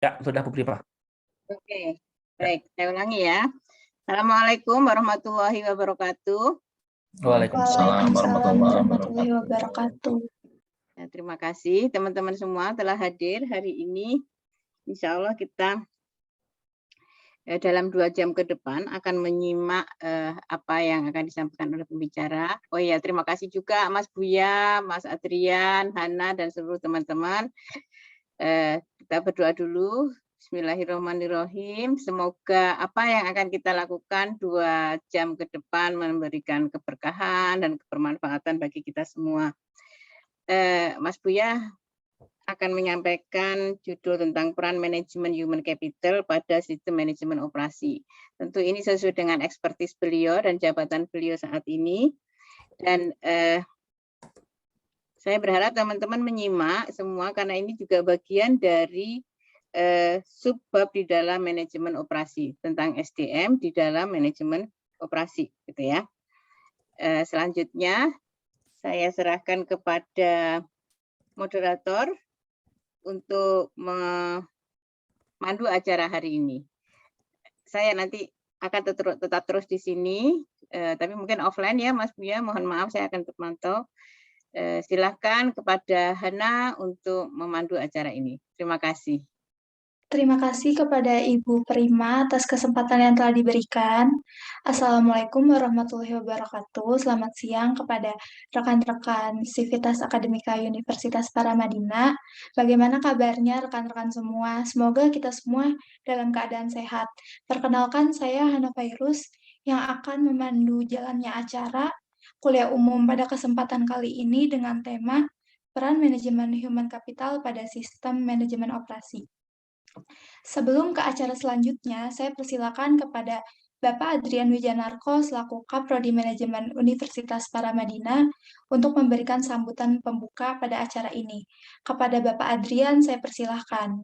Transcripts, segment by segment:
Ya, sudah Bu Prima. Oke, baik. Saya ulangi ya. Assalamualaikum warahmatullahi wabarakatuh. Waalaikumsalam warahmatullahi wabarakatuh. Ya, terima kasih teman-teman semua telah hadir hari ini. Insya Allah kita dalam 2 jam ke depan akan menyimak apa yang akan disampaikan oleh pembicara. Oh ya, terima kasih juga Mas Buya, Mas Adrian, Hana, dan seluruh teman-teman. Kita berdoa dulu. Bismillahirrahmanirrahim. Semoga apa yang akan kita lakukan 2 jam ke depan memberikan keberkahan dan kebermanfaatan bagi kita semua. Mas Buya akan menyampaikan judul tentang peran manajemen human capital pada sistem manajemen operasi. Tentu ini sesuai dengan ekspertis beliau dan jabatan beliau saat ini. Dan saya berharap teman-teman menyimak semua karena ini juga bagian dari subbab di dalam manajemen operasi tentang SDM di dalam manajemen operasi, gitu ya. Selanjutnya saya serahkan kepada moderator untuk memandu acara hari ini. Saya nanti akan tetap terus di sini, tapi mungkin offline ya Mas Buya. Mohon maaf saya akan terpantau. Silahkan kepada Hana untuk memandu acara ini. Terima kasih. Terima kasih kepada Ibu Prima atas kesempatan yang telah diberikan. Assalamualaikum warahmatullahi wabarakatuh. Selamat siang kepada rekan-rekan Sivitas Akademika Universitas Paramadina. Bagaimana kabarnya rekan-rekan semua? Semoga kita semua dalam keadaan sehat. Perkenalkan, saya Hana Fairuz yang akan memandu jalannya acara kuliah umum pada kesempatan kali ini dengan tema peran manajemen human capital pada sistem manajemen operasi. Sebelum ke acara selanjutnya, saya persilakan kepada Bapak Adrian Wijanarko selaku Kaprodi Manajemen Universitas Paramadina untuk memberikan sambutan pembuka pada acara ini. Kepada Bapak Adrian, saya persilahkan.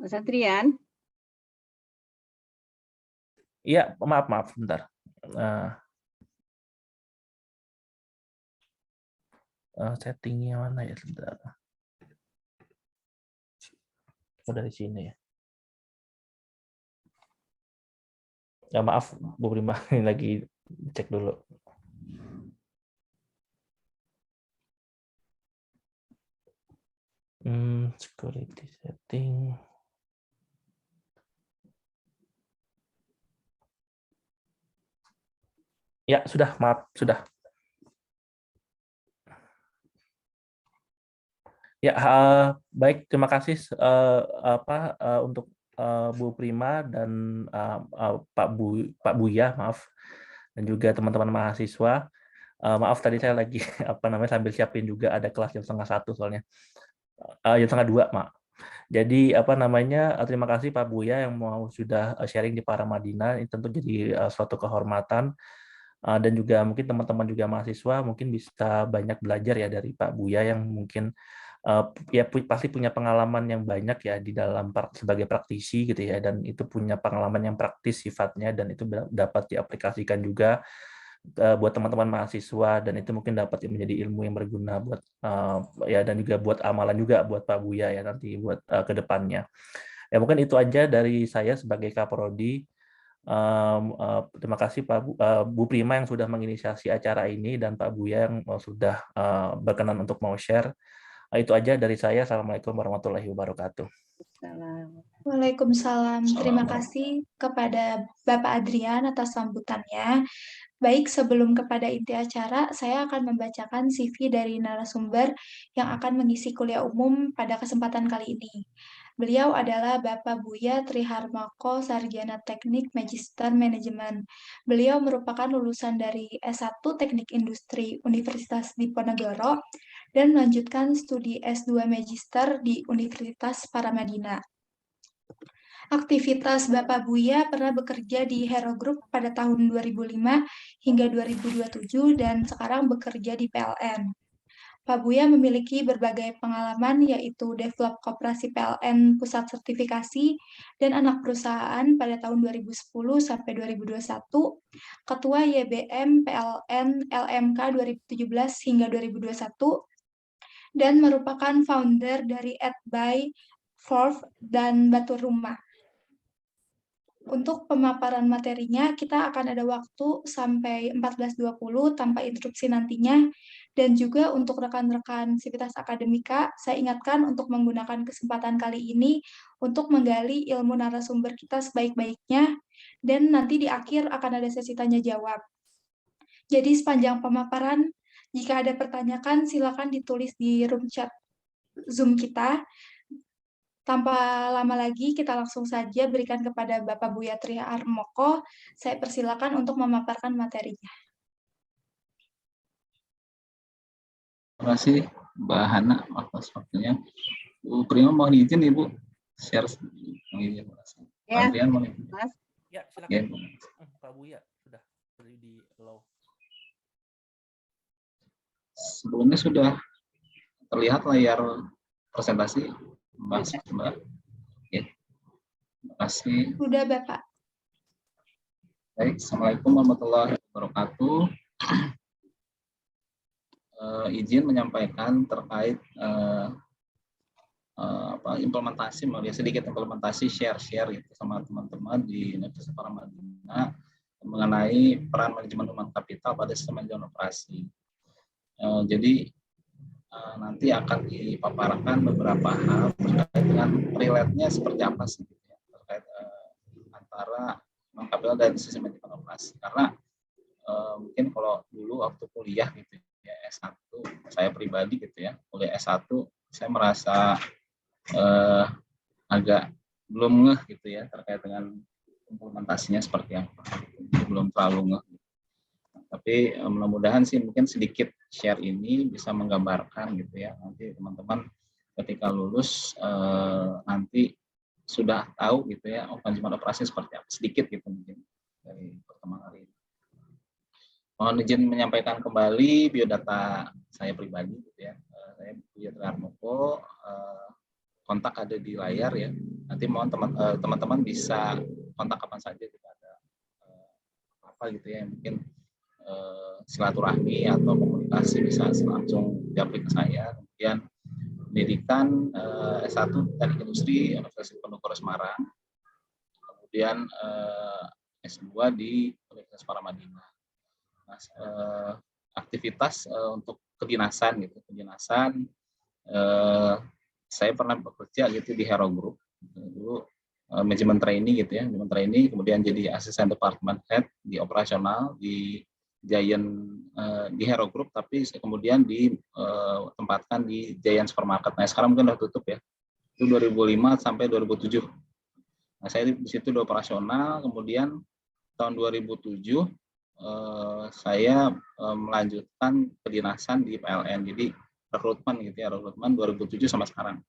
Mas Adrian. Iya, maaf, bentar. Settingnya mana ya, sebentar. Oh, dari sini ya. Ya maaf, Bu Prima, ini lagi cek dulu. Security setting. Ya, sudah, maaf, sudah. Ya, baik, terima kasih untuk Bu Prima dan Pak Buya, maaf, dan juga teman-teman mahasiswa. Maaf tadi saya lagi sambil siapin juga ada kelas jam 12:30 soalnya. Jam 12:30, maaf. Jadi terima kasih Pak Buya yang mau sudah sharing di Paramadina. Ini tentu jadi suatu kehormatan. Dan juga mungkin teman-teman juga mahasiswa mungkin bisa banyak belajar ya dari Pak Buya yang mungkin ya pasti punya pengalaman yang banyak ya di dalam sebagai praktisi gitu ya, dan itu punya pengalaman yang praktis sifatnya dan itu dapat diaplikasikan juga buat teman-teman mahasiswa, dan itu mungkin dapat menjadi ilmu yang berguna buat ya, dan juga buat amalan juga buat Pak Buya ya nanti buat ke depannya. Ya mungkin itu aja dari saya sebagai Kaprodi. Terima kasih Bu Prima yang sudah menginisiasi acara ini dan Pak Buya yang sudah berkenan untuk mau share. Itu aja dari saya. Assalamualaikum warahmatullahi wabarakatuh. Waalaikumsalam. Terima kasih kepada Bapak Adrian atas sambutannya. Baik, sebelum kepada inti acara, saya akan membacakan CV dari narasumber yang akan mengisi kuliah umum pada kesempatan kali ini. Beliau adalah Bapak Buya Triharmako, Sarjana Teknik Magister Manajemen. Beliau merupakan lulusan dari S1 Teknik Industri Universitas Diponegoro dan melanjutkan studi S2 Magister di Universitas Paramadina. Aktivitas Bapak Buya pernah bekerja di Hero Group pada tahun 2005 hingga 2027 dan sekarang bekerja di PLN. Pak Buya memiliki berbagai pengalaman yaitu develop koperasi PLN Pusat Sertifikasi dan anak perusahaan pada tahun 2010 sampai 2021, Ketua YBM PLN LMK 2017 hingga 2021, dan merupakan founder dari @by Forv dan Batur Rumah. Untuk pemaparan materinya, kita akan ada waktu sampai 14.20 tanpa interupsi nantinya. Dan juga untuk rekan-rekan Sivitas Akademika, saya ingatkan untuk menggunakan kesempatan kali ini untuk menggali ilmu narasumber kita sebaik-baiknya. Dan nanti di akhir akan ada sesi tanya-jawab. Jadi sepanjang pemaparan, jika ada pertanyaan, silakan ditulis di room chat Zoom kita. Tanpa lama lagi, kita langsung saja berikan kepada Bapak Buya Triharmoko. Saya persilakan untuk memaparkan materinya. Terima kasih Mbak Hana atas waktunya. Bu Prima mohon izin Ibu share. Ya, Adrian mohon izin. Mas. Ya, Ya, silakan. Bu. Pak Buya sudah di allow. Sebelumnya sudah terlihat layar presentasi Mbak. Oke. Terima kasih. Sudah, Bapak. Baik, Assalamualaikum warahmatullahi wabarakatuh. Izin menyampaikan terkait implementasi, sedikit implementasi share gitu sama teman-teman di Universitas Paramadina mengenai peran manajemen human capital pada sistem manajemen operasi. Jadi nanti akan dipaparkan beberapa hal terkait dengan relate-nya seperti apa sih gitu ya, terkait antara human capital dan sistem manajemen operasi. Karena mungkin kalau dulu waktu kuliah gitu ya, S1 saya pribadi gitu ya, kuliah S1 saya merasa agak belum ngeh gitu ya terkait dengan implementasinya seperti apa, belum terlalu ngeh. Tapi mudah-mudahan sih mungkin sedikit share ini bisa menggambarkan gitu ya, nanti teman-teman ketika lulus nanti sudah tahu gitu ya manajemen operasi seperti apa, sedikit gitu mungkin dari pertemuan hari ini. Mohon izin menyampaikan kembali biodata saya pribadi gitu ya. Saya Buya Triharmoko, kontak ada di layar ya. Nanti mohon teman-teman bisa kontak kapan saja jika ada apa gitu ya, mungkin silaturahmi atau komunikasi bisa langsung japri ke saya. Kemudian pendidikan S1 Teknik Industri Universitas Diponegoro Semarang, kemudian S2 di Universitas Paramadina. Nah, aktivitas untuk kedinasan gitu, saya pernah bekerja gitu di Hero Group dulu, manajemen trainee gitu ya, kemudian jadi asisten department head di operasional di Giant di Hero Group, tapi kemudian ditempatkan di Giant Supermarket. Nah, sekarang mungkin udah tutup ya. Itu 2005 sampai 2007. Nah, saya di situ di operasional, kemudian tahun 2007 saya melanjutkan kedinasan di PLN. Jadi rekrutmen gitu ya, rekrutmen 2007 sama sekarang.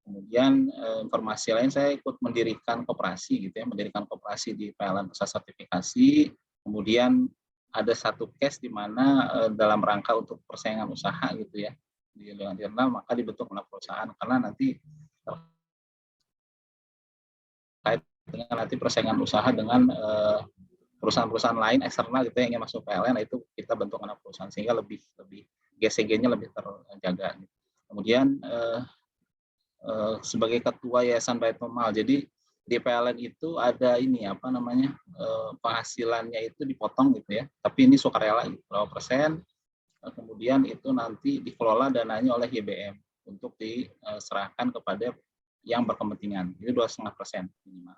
Kemudian informasi lain, saya ikut mendirikan koperasi gitu ya, mendirikan koperasi di PLN Pusat Sertifikasi. Kemudian ada satu case di mana dalam rangka untuk persaingan usaha gitu ya di lingkungan internal, maka dibentuk anak perusahaan karena nanti terkait dengan nanti persaingan usaha dengan perusahaan-perusahaan lain eksternal gitu yang ingin masuk PLN, itu kita bentuk anak perusahaan sehingga lebih GCG-nya lebih terjaga. Kemudian sebagai ketua Yayasan Baitul Mal, jadi di PLN itu ada ini apa namanya penghasilannya itu dipotong gitu ya, tapi ini sukarela gitu, berapa persen, kemudian itu nanti dikelola dananya oleh YBM untuk diserahkan kepada yang berkepentingan, itu 2,5% minimal.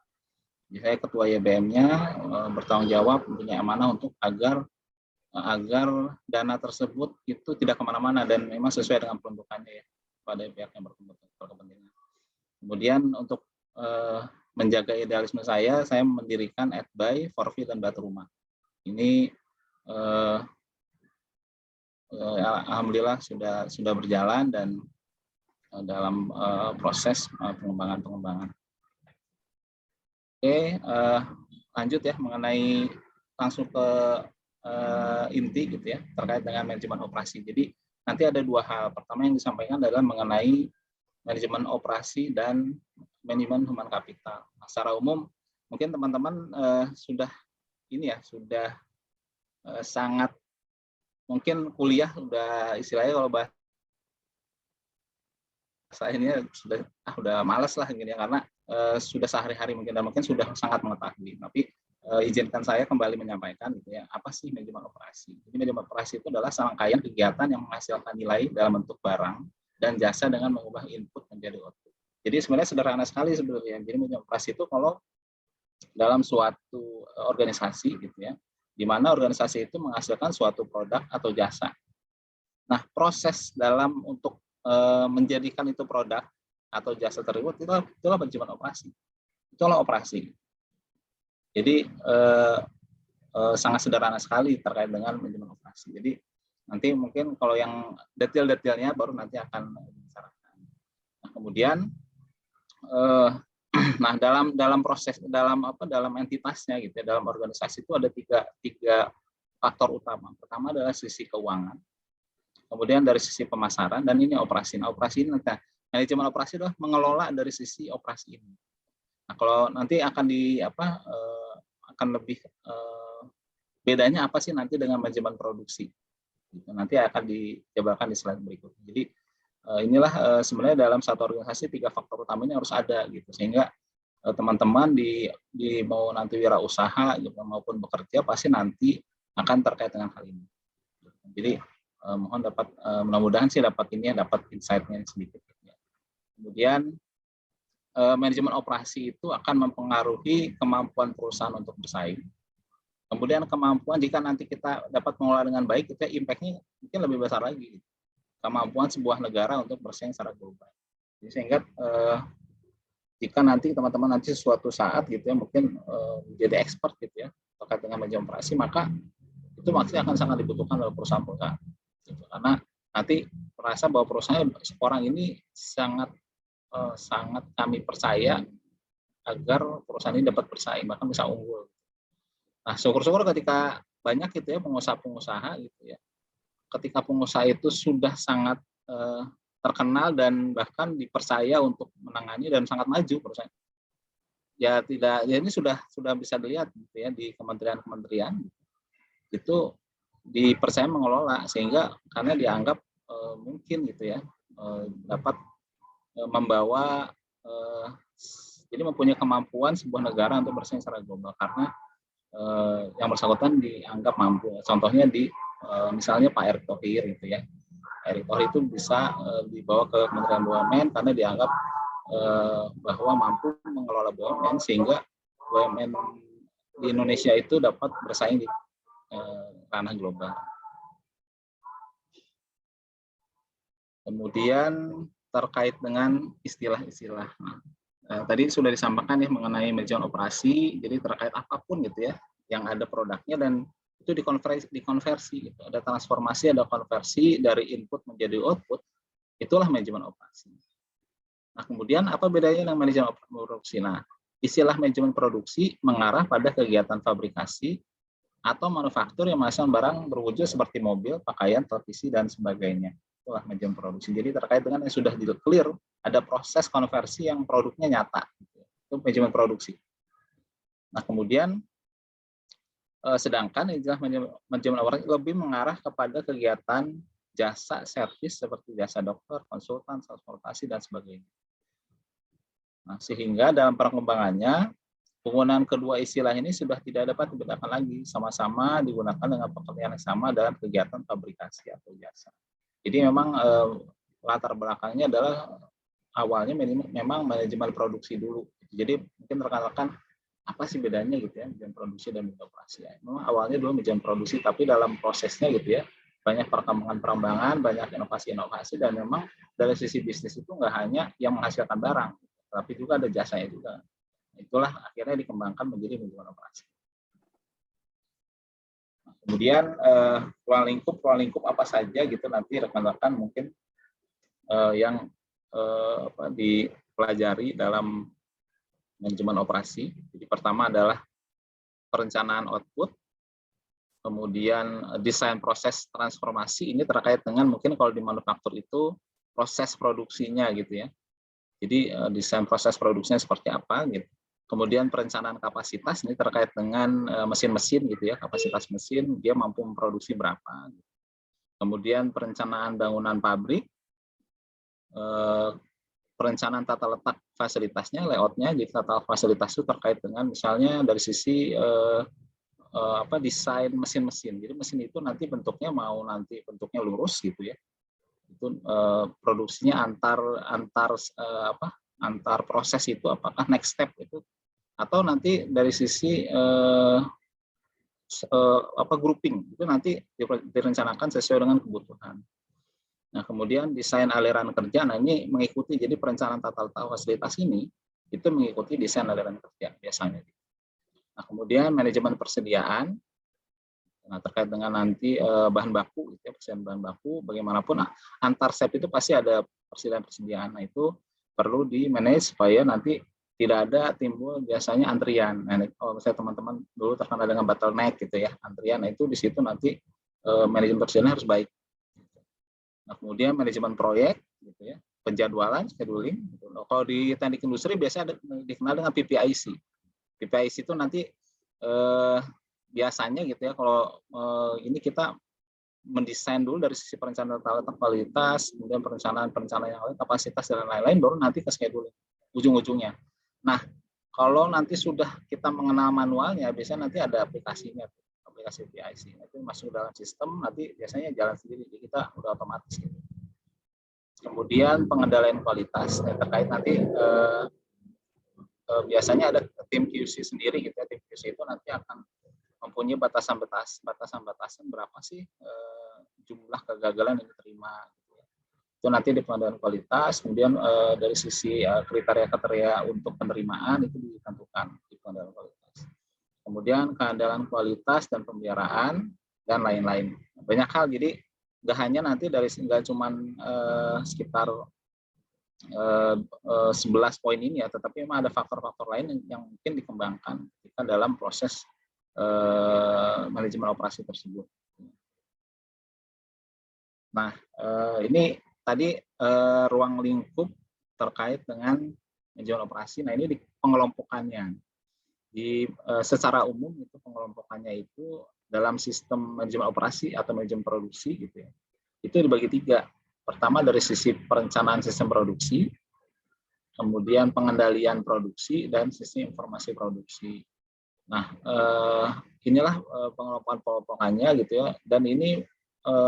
Jadi saya ketua YBM-nya bertanggung jawab, punya amanah untuk agar dana tersebut itu tidak kemana-mana dan memang sesuai dengan peruntukannya ya pada pihak yang berkepentingan. Kemudian untuk menjaga idealisme saya mendirikan @by Forvi dan Batur Rumah. Ini alhamdulillah sudah berjalan dan dalam proses pengembangan. Oke, lanjut ya langsung ke inti gitu ya terkait dengan manajemen operasi. Jadi nanti ada dua hal. Pertama yang disampaikan adalah mengenai manajemen operasi dan manajemen human capital. Nah, secara umum mungkin teman-teman sudah sangat mungkin kuliah udah istilahnya kalau bahasa ini udah malas lah gini ya, karena sudah sehari-hari mungkin dan mungkin sudah sangat mengetahui. Tapi izinkan saya kembali menyampaikan gitu ya, apa sih manajemen operasi? Jadi manajemen operasi itu adalah serangkaian kegiatan yang menghasilkan nilai dalam bentuk barang dan jasa dengan mengubah input menjadi output. Jadi sebenarnya sederhana sekali sebenarnya. Jadi manajemen operasi itu kalau dalam suatu organisasi gitu ya, di mana organisasi itu menghasilkan suatu produk atau jasa. Nah, proses dalam untuk menjadikan itu produk atau jasa tersebut itulah manajemen operasi. Itulah operasi. Jadi sangat sederhana sekali terkait dengan manajemen operasi. Jadi nanti mungkin kalau yang detail-detailnya baru nanti akan dibicarakan. Nah, kemudian nah dalam proses dalam entitasnya gitu ya, dalam organisasi itu ada tiga faktor utama. Pertama adalah sisi keuangan, kemudian dari sisi pemasaran, dan ini operasi. Nah, operasi ini manajemen operasi adalah mengelola dari sisi operasi ini. Nah, kalau nanti akan akan lebih bedanya apa sih nanti dengan manajemen produksi? Gitu. Nanti akan dijabarkan di slide berikut. Jadi inilah sebenarnya dalam satu organisasi tiga faktor utamanya harus ada gitu, sehingga teman-teman di mau nanti wirausaha gitu, maupun bekerja pasti nanti akan terkait dengan hal ini. Jadi mohon dapat mudah-mudahan sih dapat insight-nya sedikit. Kemudian manajemen operasi itu akan mempengaruhi kemampuan perusahaan untuk bersaing. Kemudian kemampuan jika nanti kita dapat mengelola dengan baik, itu impact-nya mungkin lebih besar lagi. Kemampuan sebuah negara untuk bersaing secara global. Jadi sehingga jika nanti teman-teman nanti suatu saat gitu ya mungkin menjadi expert gitu ya terkait dengan manajemen operasi, maka itu maksudnya akan sangat dibutuhkan oleh perusahaan-perusahaan. Gitu. Karena nanti merasa bahwa perusahaan orang ini sangat kami percaya agar perusahaan ini dapat bersaing, bahkan bisa unggul. Nah, syukur-syukur ketika banyak gitu ya pengusaha-pengusaha gitu ya, ketika pengusaha itu sudah sangat terkenal dan bahkan dipercaya untuk menangani dan sangat maju perusahaan. Ya ini sudah bisa dilihat gitu ya di kementerian-kementerian itu dipercaya mengelola, sehingga karena dianggap mungkin gitu ya dapat membawa jadi mempunyai kemampuan sebuah negara untuk bersaing secara global karena yang bersangkutan dianggap mampu. Contohnya misalnya Pak Erick Thohir gitu ya. Erick Thohir itu bisa dibawa ke Kementerian BUMN karena dianggap bahwa mampu mengelola BUMN sehingga BUMN di Indonesia itu dapat bersaing di ranah global. Kemudian terkait dengan istilah-istilah. Tadi sudah disampaikan ya mengenai manajemen operasi, jadi terkait apapun gitu ya, yang ada produknya dan itu dikonversi gitu. Ada transformasi, ada konversi dari input menjadi output, itulah manajemen operasi. Nah, kemudian apa bedanya dengan manajemen produksi? Nah, istilah manajemen produksi mengarah pada kegiatan fabrikasi atau manufaktur yang menghasilkan barang berwujud seperti mobil, pakaian, televisi, dan sebagainya. Itulah manajemen produksi. Jadi terkait dengan yang sudah clear, ada proses konversi yang produknya nyata. Itu manajemen produksi. Nah, kemudian sedangkan manajemen operasi lebih mengarah kepada kegiatan jasa servis seperti jasa dokter, konsultan, transportasi, dan sebagainya. Nah, sehingga dalam perkembangannya penggunaan kedua istilah ini sudah tidak dapat dibedakan lagi, sama-sama digunakan dengan pekerjaan yang sama dalam kegiatan fabrikasi atau jasa. Jadi memang latar belakangnya adalah awalnya memang manajemen produksi dulu. Jadi mungkin rekan-rekan apa sih bedanya gitu ya manajemen produksi dan manajemen operasi ya. Memang awalnya dulu manajemen produksi, tapi dalam prosesnya gitu ya banyak perkembangan, banyak inovasi-inovasi, dan memang dari sisi bisnis itu nggak hanya yang menghasilkan barang, tapi juga ada jasanya juga. Itulah akhirnya dikembangkan menjadi manajemen operasi. Kemudian ruang lingkup apa saja gitu nanti rekan-rekan mungkin yang dipelajari dalam manajemen operasi. Jadi pertama adalah perencanaan output, Kemudian desain proses transformasi ini terkait dengan mungkin kalau di manufaktur itu proses produksinya gitu ya. Jadi desain proses produksinya seperti apa gitu. Kemudian perencanaan kapasitas ini terkait dengan mesin-mesin gitu ya, kapasitas mesin dia mampu memproduksi berapa. Kemudian perencanaan bangunan pabrik, perencanaan tata letak fasilitasnya, layoutnya, jadi tata fasilitas itu terkait dengan misalnya dari sisi desain mesin-mesin. Jadi mesin itu nanti bentuknya mau nanti bentuknya lurus gitu ya. Itu produksinya antar proses itu apakah next step itu atau nanti dari sisi grouping itu nanti direncanakan sesuai dengan kebutuhan. Nah, kemudian desain aliran kerja, nah ini mengikuti, jadi perencanaan tata letak fasilitas ini itu mengikuti desain aliran kerja biasanya. Nah, kemudian manajemen persediaan, nah terkait dengan nanti bahan baku, gitu ya, persediaan bahan baku, bagaimanapun antar step itu pasti ada persediaan. Nah, itu perlu di-manage supaya nanti tidak ada timbul biasanya antrian. Nah, kalau misalnya teman-teman dulu terkena dengan bottleneck gitu ya, antrian, nah itu di situ nanti manajemen persediaan harus baik. Nah, kemudian manajemen proyek gitu ya, penjadwalan, scheduling. Gitu. Kalau di teknik industri biasanya dikenal dengan PPIC. PPIC itu nanti biasanya gitu ya, kalau ini kita mendesain dulu dari sisi perencanaan tata letak kualitas, kemudian perencanaan yang lain, kapasitas dan lain-lain, baru nanti ke scheduling ujung-ujungnya. Nah, kalau nanti sudah kita mengenal manualnya, biasanya nanti ada aplikasinya, aplikasi PIC. Itu masuk dalam sistem, nanti biasanya jalan sendiri, jadi kita udah otomatis. Gitu. Kemudian pengendalian kualitas, terkait nanti biasanya ada tim QC sendiri, gitu ya. Tim QC itu nanti akan mempunyai batasan berapa sih jumlah kegagalan yang diterima. Itu nanti di pengendalian kualitas, kemudian dari sisi kriteria untuk penerimaan itu ditentukan di pengendalian kualitas. Kemudian keandalan kualitas dan pemeliharaan dan lain-lain. Banyak hal, jadi nggak hanya nanti nggak cuma sekitar 11 poin ini ya, tetapi memang ada faktor-faktor lain yang mungkin dikembangkan ketika dalam proses manajemen operasi tersebut. Nah, ini tadi ruang lingkup terkait dengan manajemen operasi. Nah, ini di pengelompokannya. Secara umum itu pengelompokannya itu dalam sistem manajemen operasi atau manajemen produksi gitu ya. Itu dibagi 3. Pertama dari sisi perencanaan sistem produksi, kemudian pengendalian produksi, dan sisi informasi produksi. Nah, inilah pengelompokannya gitu ya. Dan ini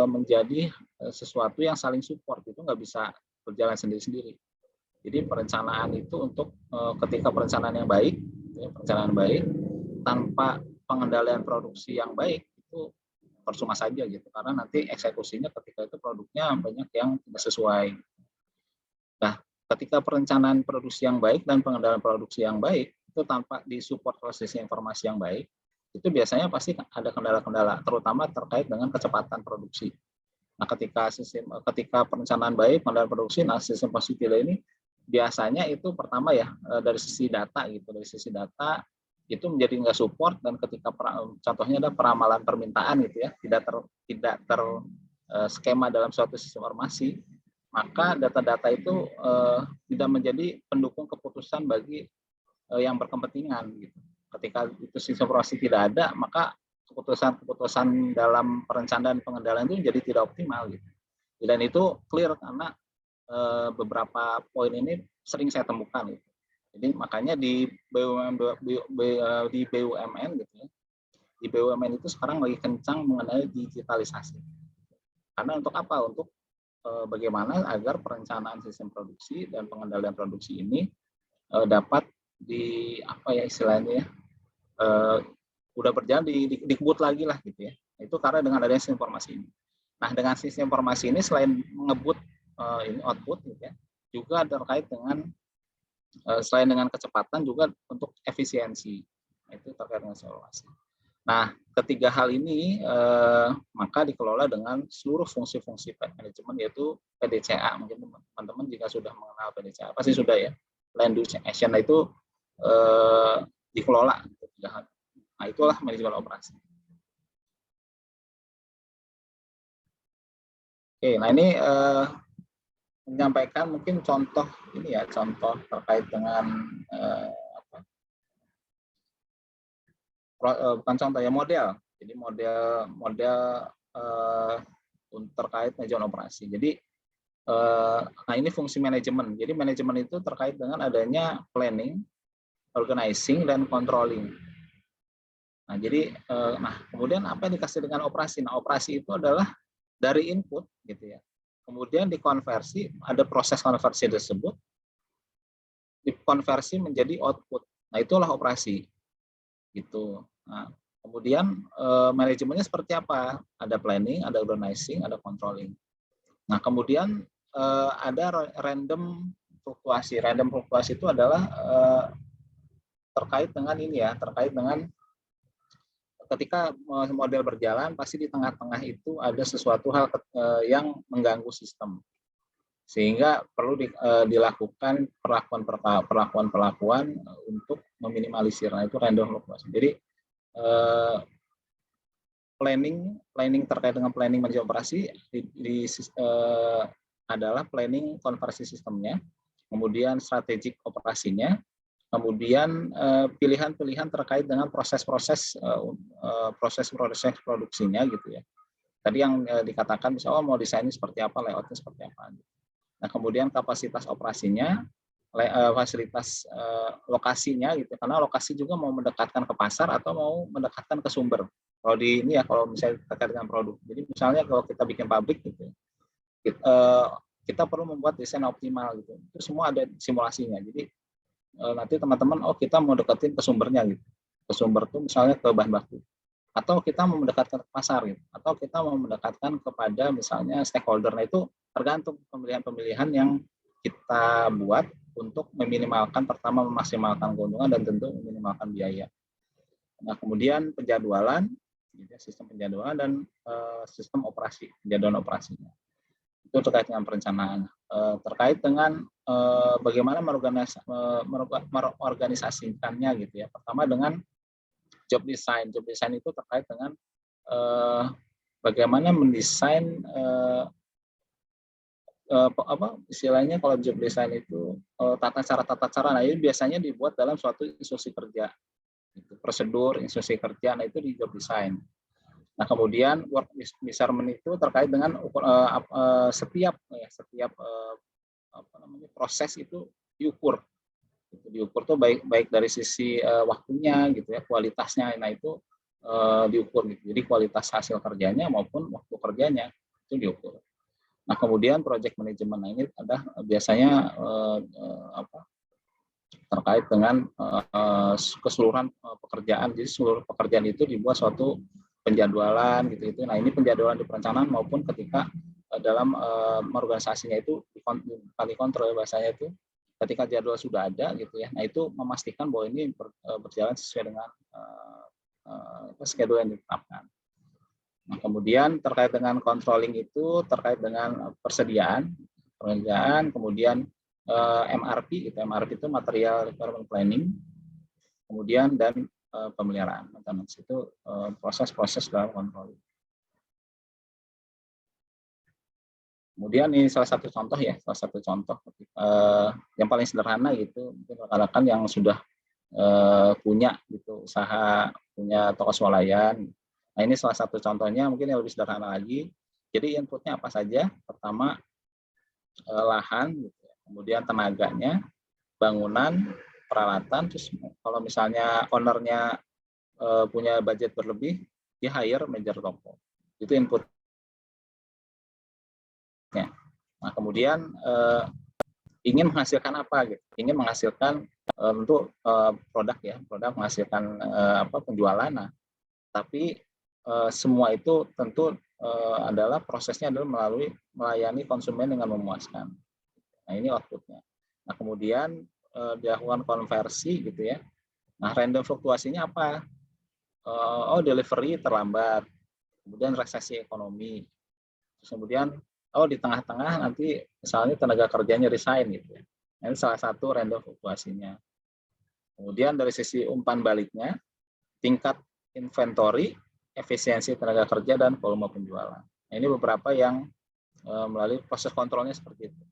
menjadi sesuatu yang saling support, itu nggak bisa berjalan sendiri-sendiri. Jadi perencanaan itu untuk ketika perencanaan yang baik, ya, perencanaan baik tanpa pengendalian produksi yang baik itu percuma saja gitu, karena nanti eksekusinya ketika itu produknya banyak yang tidak sesuai. Nah, ketika perencanaan produksi yang baik dan pengendalian produksi yang baik itu tanpa disupport proses informasi yang baik, itu biasanya pasti ada kendala-kendala, terutama terkait dengan kecepatan produksi. Nah, ketika perencanaan baik, pengendalian produksi, nah sistem positif ini biasanya itu pertama ya dari sisi data gitu, dari sisi data itu menjadi nggak support, dan ketika contohnya ada peramalan permintaan gitu ya, tidak ter skema dalam suatu sistem informasi, maka data-data itu tidak menjadi pendukung keputusan bagi yang berkepentingan gitu. Ketika itu sistem informasi tidak ada, maka keputusan dalam perencanaan dan pengendalian itu jadi tidak optimal gitu. Dan itu clear karena beberapa poin ini sering saya temukan gitu. Jadi makanya di BUMN gitu ya, di BUMN itu sekarang lagi kencang mengenai digitalisasi. Karena untuk apa? Untuk bagaimana agar perencanaan sistem produksi dan pengendalian produksi ini dapat istilahnya udah berjalan dikebut lagi lah gitu ya. Itu karena dengan adanya sistem informasi ini. Nah, dengan sistem informasi ini selain mengebut output gitu ya, juga terkait dengan selain dengan kecepatan juga untuk efisiensi. Itu terkait dengan evaluasi. Nah, ketiga hal ini maka dikelola dengan seluruh fungsi-fungsi manajemen, yaitu PDCA. Mungkin teman-teman jika sudah mengenal PDCA pasti sudah ya. Land Use Action itu dikelola. Nah, itulah manajemen operasi. Oke, nah ini menyampaikan mungkin contoh ini ya, contoh terkait dengan bukan contoh ya, model. Jadi model terkait manajemen operasi. Jadi nah ini fungsi manajemen. Jadi manajemen itu terkait dengan adanya planning, organizing, dan controlling. Nah, jadi kemudian apa yang dikasih dengan operasi? Nah, operasi itu adalah dari input gitu ya. Kemudian dikonversi, ada proses konversi tersebut dikonversi menjadi output. Nah, itulah operasi. Gitu. Nah, kemudian manajemennya seperti apa? Ada planning, ada organizing, ada controlling. Nah, kemudian ada random fluktuasi. Random fluktuasi itu adalah terkait dengan ini ya, terkait dengan ketika model berjalan, pasti di tengah-tengah itu ada sesuatu hal yang mengganggu sistem, sehingga perlu dilakukan perlakuan untuk meminimalisir. Nah, itu random fluktuasi. Jadi planning terkait dengan planning manajemen operasi adalah planning konversi sistemnya, kemudian strategik operasinya, kemudian pilihan-pilihan terkait dengan proses-proses produksinya gitu ya. Tadi yang dikatakan misalnya mau desainnya seperti apa, layoutnya seperti apa. Nah, kemudian kapasitas operasinya, fasilitas lokasinya gitu, karena lokasi juga mau mendekatkan ke pasar atau mau mendekatkan ke sumber. Kalau di ini ya, kalau misalnya terkait dengan produk. Jadi misalnya kalau kita bikin pabrik gitu, kita perlu membuat desain optimal gitu. Itu semua ada simulasinya. Jadi nanti teman-teman, kita mau deketin ke sumbernya gitu. Ke sumber tuh misalnya ke bahan baku. Atau kita mau mendekatkan ke pasar gitu. Atau kita mau mendekatkan kepada misalnya stakeholder. Nah, itu tergantung pemilihan-pemilihan yang kita buat untuk meminimalkan, pertama memaksimalkan keuntungan dan tentu meminimalkan biaya. Nah, kemudian penjadwalan, sistem penjadwalan dan sistem operasi, penjadwalan operasinya. Itu terkait dengan perencanaan. Terkait dengan bagaimana mengorganisasikannya gitu ya. Pertama dengan job design. Job design itu terkait dengan bagaimana mendesain istilahnya kalau job design itu tata cara. Nah, ini biasanya dibuat dalam suatu instruksi kerja. Prosedur, instruksi kerja, nah itu di job design. Nah, kemudian work measurement itu terkait dengan setiap proses itu diukur. Diukur tuh baik dari sisi waktunya gitu ya, kualitasnya. Nah, itu diukur gitu. Jadi kualitas hasil kerjanya maupun waktu kerjanya itu diukur. Nah, kemudian project management, nah ini ada biasanya terkait dengan keseluruhan pekerjaan. Jadi seluruh pekerjaan itu dibuat suatu penjadwalan gitu. Nah, ini penjadwalan di perencanaan maupun ketika dalam organisasinya itu dikontrol bahasanya itu ketika jadwal sudah ada gitu ya. Nah, itu memastikan bahwa ini berjalan sesuai dengan schedule yang ditetapkan. Nah, kemudian terkait dengan controlling itu terkait dengan persediaan, kemudian MRP gitu. MRP itu material requirement planning, kemudian dan pemeliharaan maintenance. Itu proses-proses dalam controlling. Kemudian ini salah satu contoh yang paling sederhana gitu, mungkin rekan-rekan yang sudah punya gitu usaha, punya toko swalayan. Nah, ini salah satu contohnya, mungkin yang lebih sederhana lagi. Jadi inputnya apa saja? Pertama lahan, gitu. Kemudian tenaganya, bangunan, peralatan. Terus kalau misalnya ownernya punya budget berlebih, dia hire manajer toko. Itu input. Nah, kemudian ingin menghasilkan apa gitu? Ingin menghasilkan untuk produk menghasilkan penjualan. Nah, tapi semua itu tentu adalah prosesnya adalah melayani konsumen dengan memuaskan. Nah, ini outputnya. Nah, kemudian dilakukan konversi gitu ya. Nah, random fluktuasinya apa? Delivery terlambat, kemudian resesi ekonomi. Terus kemudian di tengah-tengah nanti misalnya tenaga kerjanya resign gitu ya. Ini salah satu random fluktuasinya. Kemudian dari sisi umpan baliknya, tingkat inventory, efisiensi tenaga kerja, dan volume penjualan. Nah, ini beberapa yang melalui proses kontrolnya seperti itu.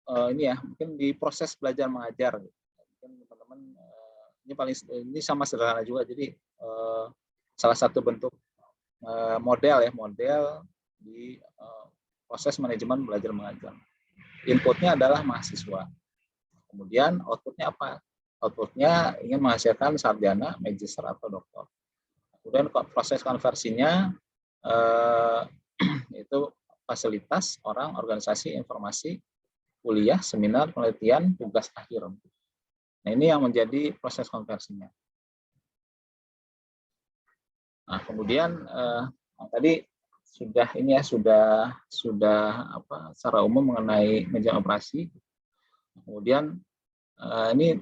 Ini ya, mungkin di proses belajar mengajar, mungkin teman-teman ini sama sederhana juga. Jadi salah satu bentuk model di proses manajemen belajar mengajar. Inputnya adalah mahasiswa. Kemudian outputnya apa? Outputnya ingin menghasilkan sarjana, magister atau doktor. Kemudian proses konversinya itu fasilitas, orang, organisasi, informasi, kuliah, seminar, penelitian, tugas akhir. Nah, ini yang menjadi proses konversinya. Nah, kemudian tadi sudah ini ya sudah apa secara umum mengenai manajemen operasi. Kemudian ini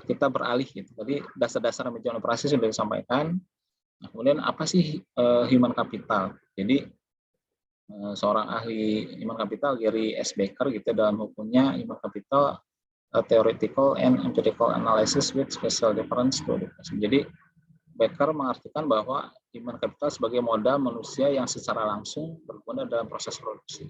kita beralih gitu. Tadi dasar-dasar manajemen operasi sudah disampaikan. Nah, kemudian apa sih human capital? Jadi seorang ahli human capital Gary S. Becker gitu dalam bukunya Human Capital Theoretical and Empirical Analysis with Special Reference to Education. Jadi Becker mengartikan bahwa human capital sebagai modal manusia yang secara langsung berguna dalam proses produksi.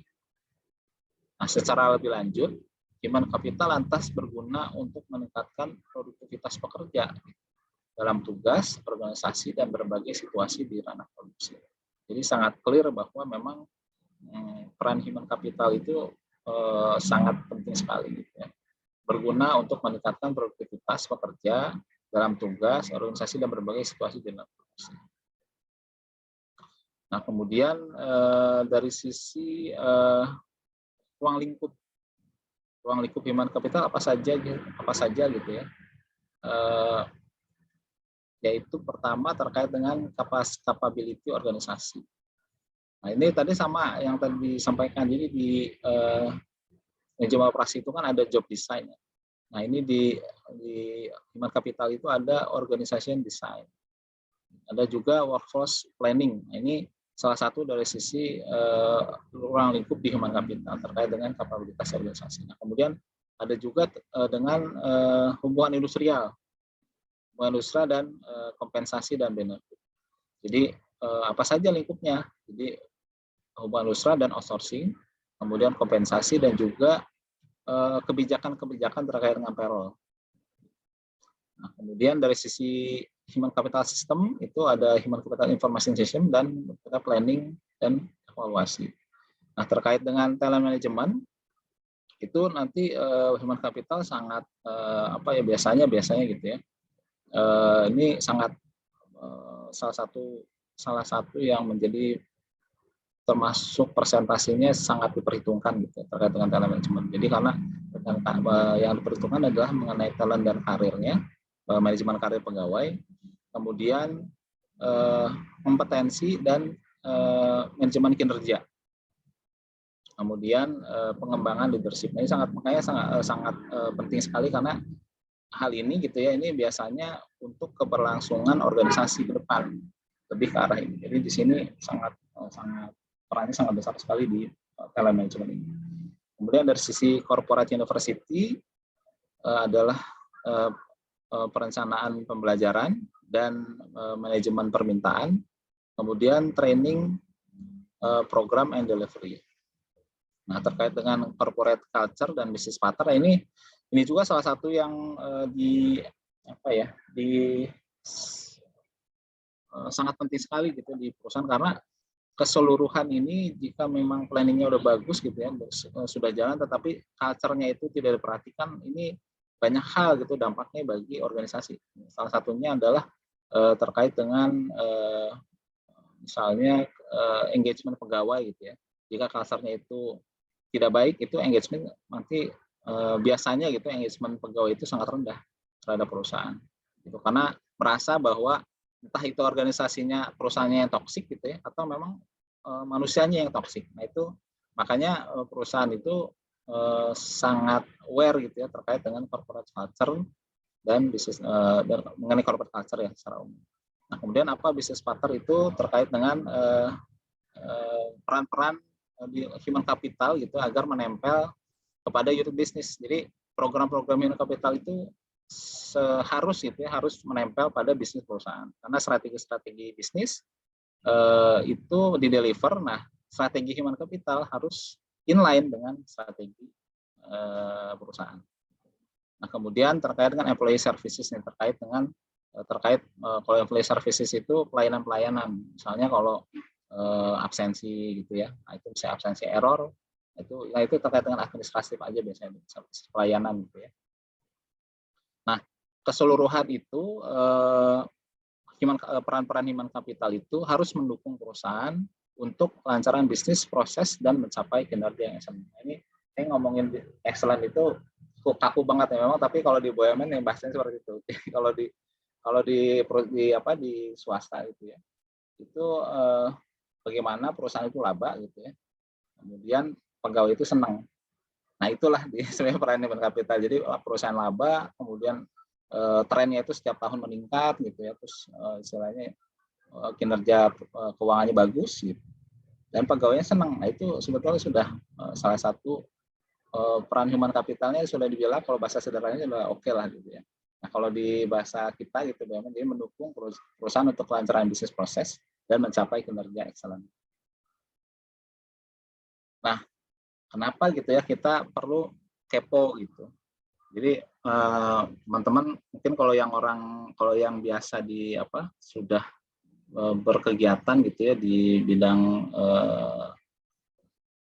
Nah, secara lebih lanjut, human capital lantas berguna untuk meningkatkan produktivitas pekerja dalam tugas, organisasi, dan berbagai situasi di ranah produksi. Jadi sangat clear bahwa memang peran human capital itu sangat penting sekali, gitu ya. Berguna untuk meningkatkan produktivitas pekerja dalam tugas, organisasi, dan berbagai situasi di dalam produksi. Nah, kemudian dari sisi ruang lingkup human capital apa saja gitu ya. Yaitu pertama terkait dengan capability organisasi. Nah, ini tadi sama yang tadi disampaikan. Jadi di manajemen operasi itu kan ada job design. Nah, ini di human capital itu ada organization design. Ada juga workforce planning. Nah, ini salah satu dari sisi ruang lingkup di human capital terkait dengan kapabilitas organisasi. Nah, kemudian ada juga dengan hubungan industrial dan kompensasi dan benefit. Jadi apa saja lingkupnya? Jadi hubungan industrial dan outsourcing, kemudian kompensasi dan juga kebijakan-kebijakan terkait dengan payroll. Nah, kemudian dari sisi human capital system itu ada human capital information system dan planning dan evaluasi. Nah, terkait dengan talent management itu nanti human capital sangat biasanya gitu ya. Ini sangat salah satu yang menjadi termasuk presentasinya sangat diperhitungkan gitu terkait dengan talent management. Jadi karena yang diperhitungkan adalah mengenai talent dan karirnya, manajemen karir pegawai, kemudian kompetensi dan manajemen kinerja, kemudian pengembangan leadership. Nah, ini makanya sangat penting sekali karena hal ini gitu ya, ini biasanya untuk keberlangsungan organisasi ke depan lebih ke arah ini. Jadi di sini perannya sangat besar sekali di talent management ini. Kemudian dari sisi corporate university adalah perencanaan pembelajaran dan manajemen permintaan, kemudian training, program and delivery. Nah, terkait dengan corporate culture dan business partner ini juga salah satu yang sangat penting sekali gitu di perusahaan karena keseluruhan ini jika memang planningnya udah bagus gitu ya, sudah jalan, tetapi culture-nya itu tidak diperhatikan, ini banyak hal gitu dampaknya bagi organisasi. Salah satunya adalah terkait dengan misalnya engagement pegawai gitu ya. Jika culture-nya itu tidak baik, itu engagement nanti biasanya gitu engagement pegawai itu sangat rendah terhadap perusahaan. Gitu, karena merasa bahwa entah itu organisasinya perusahaannya yang toksik gitu ya, atau memang manusianya yang toksik. Nah, itu makanya perusahaan itu sangat aware gitu ya terkait dengan corporate culture dan bisnis mengenai corporate culture ya secara umum. Nah, kemudian apa business partner itu terkait dengan peran-peran di human capital gitu agar menempel kepada unit bisnis. Jadi program-program human capital itu harus menempel pada bisnis perusahaan karena strategi bisnis itu dideliver. Nah, strategi human capital harus inline dengan strategi perusahaan. Nah, kemudian terkait dengan employee services yang terkait dengan kalau employee services itu pelayanan-pelayanan. Misalnya kalau absensi gitu ya. Nah, itu bisa absensi error. Itu terkait dengan administratif aja biasanya pelayanan gitu ya. Nah, keseluruhan itu peran-peran human capital itu harus mendukung perusahaan untuk kelancaran bisnis, proses, dan mencapai kinerja yang excellent. Ini saya ngomongin excellent itu kaku banget ya memang, tapi kalau di BUMN yang bahasanya seperti itu. kalau di swasta gitu ya, itu bagaimana perusahaan itu laba gitu ya, kemudian pegawai itu senang. Nah, itulah sebenarnya peran human capital. Jadi perusahaan laba, kemudian trennya itu setiap tahun meningkat gitu ya, terus istilahnya kinerja keuangannya bagus gitu, dan pegawainya senang. Nah, itu sebetulnya sudah salah satu peran human capitalnya sudah dibilang, kalau bahasa sederhananya sudah oke lah gitu ya. Nah, kalau di bahasa kita gitu, jadi mendukung perusahaan untuk kelancaran bisnis proses dan mencapai kinerja excellent. Nah, kenapa gitu ya kita perlu kepo gitu. Jadi teman-teman mungkin kalau yang biasa sudah berkegiatan gitu ya di bidang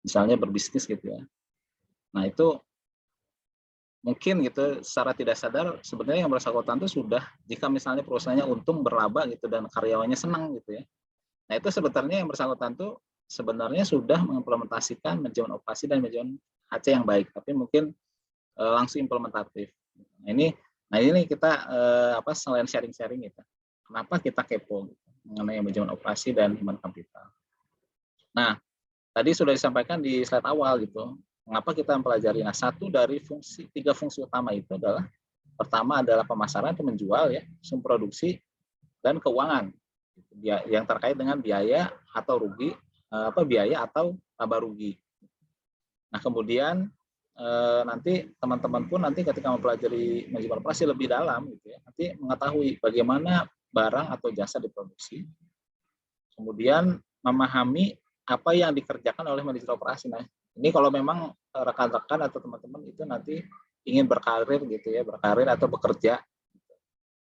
misalnya berbisnis gitu ya. Nah, itu mungkin gitu secara tidak sadar sebenarnya yang bersangkutan itu sudah, jika misalnya perusahaannya untung berlaba gitu dan karyawannya senang gitu ya. Nah, itu sebenarnya yang bersangkutan itu sebenarnya sudah mengimplementasikan manajemen operasi dan manajemen HC yang baik, tapi mungkin langsung implementatif. Nah, ini kita selain sharing-sharing gitu. Kenapa kita kepo gitu, mengenai manajemen operasi dan human capital. Nah, tadi sudah disampaikan di slide awal gitu. Mengapa kita mempelajari? Nah, satu dari tiga fungsi utama itu adalah, pertama adalah pemasaran atau menjual ya, sumber produksi, dan keuangan yang terkait dengan biaya atau rugi, biaya atau laba rugi. Nah, kemudian nanti teman-teman pun nanti ketika mempelajari manajemen operasi lebih dalam gitu ya, nanti mengetahui bagaimana barang atau jasa diproduksi, kemudian memahami apa yang dikerjakan oleh manajer operasi. Nah, ini kalau memang rekan-rekan atau teman-teman itu nanti ingin berkarir gitu ya, berkarir atau bekerja.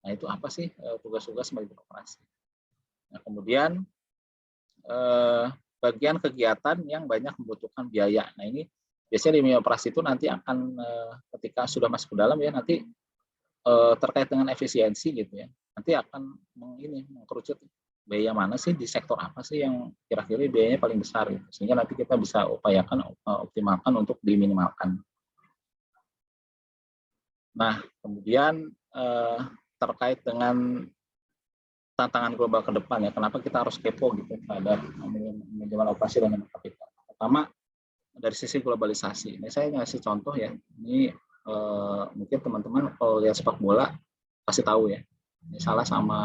Nah, itu apa sih tugas-tugas manajer operasi. Nah, kemudian bagian kegiatan yang banyak membutuhkan biaya. Nah, ini biasanya di manajemen operasi itu nanti akan ketika sudah masuk ke dalam ya, nanti terkait dengan efisiensi gitu ya. Nanti akan mengkerucut biaya mana sih di sektor apa sih yang kira-kira biayanya paling besar gitu. Sehingga nanti kita bisa upayakan optimalkan untuk diminimalkan. Nah, kemudian terkait dengan tantangan global ke depan ya, kenapa kita harus kepo gitu terhadap manajemen operasi dan manajemen kapital. Pertama, dari sisi globalisasi. Ini saya ngasih contoh ya. Ini mungkin teman-teman kalau lihat sepak bola pasti tahu ya. Ini salah sama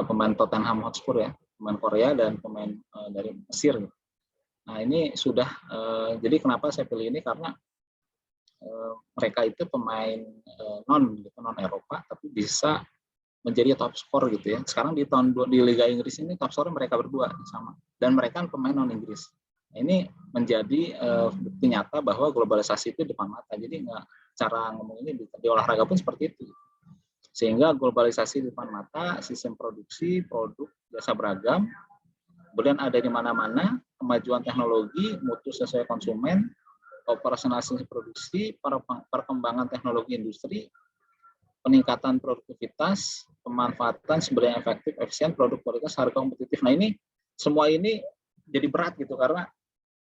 pemain Tottenham Hotspur ya, pemain Korea dan pemain dari Mesir. Nah, ini sudah jadi kenapa saya pilih ini, karena mereka itu pemain non Eropa tapi bisa menjadi top skor gitu ya. Sekarang di Liga Inggris ini top skor mereka berdua sama, dan mereka pemain non Inggris. Nah, ini menjadi bukti nyata bahwa globalisasi itu depan mata. Jadi cara ngomong ini di olahraga pun seperti itu. Sehingga globalisasi di depan mata, sistem produksi, produk, jasa beragam, kemudian ada di mana-mana, kemajuan teknologi, mutu sesuai konsumen, operasionalisasi produksi, perkembangan teknologi industri, peningkatan produktivitas, pemanfaatan sumber yang efektif, efisien, produk kualitas, harga kompetitif. Nah, ini semua ini jadi berat gitu, karena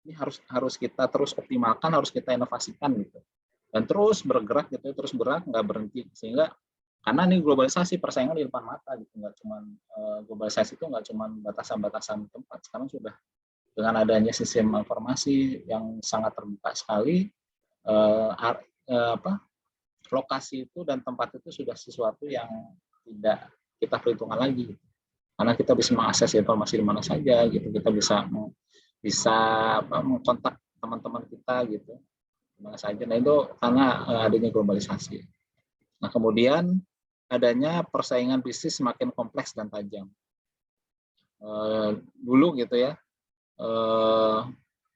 ini harus kita terus optimalkan, harus kita inovasikan gitu, dan terus bergerak gitu, terus bergerak nggak berhenti. Sehingga karena ini globalisasi, persaingan di depan mata gitu, nggak cuma globalisasi itu nggak cuma batasan-batasan tempat. Sekarang sudah dengan adanya sistem informasi yang sangat terbuka sekali, lokasi itu dan tempat itu sudah sesuatu yang tidak kita perhitungkan lagi, karena kita bisa mengakses informasi di mana saja gitu, kita bisa mengkontak teman-teman kita gitu di mana saja. Nah, itu karena adanya globalisasi. Nah, kemudian adanya persaingan bisnis semakin kompleks dan tajam. dulu gitu ya.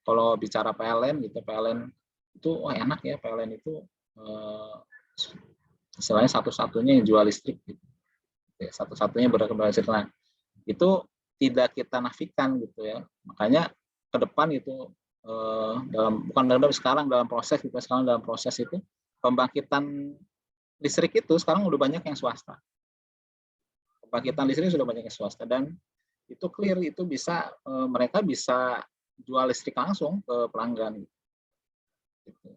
Kalau bicara PLN gitu, PLN itu enak ya, PLN itu istilahnya satu-satunya yang jual listrik gitu. Ya, satu-satunya berkembang listrik. Nah, itu tidak kita nafikan gitu ya. Makanya ke depan itu dalam proses itu pembangkitan listrik itu sekarang udah banyak yang swasta. Pembangkitan listrik sudah banyak yang swasta dan itu clear, itu bisa mereka bisa jual listrik langsung ke pelanggan. Gitu.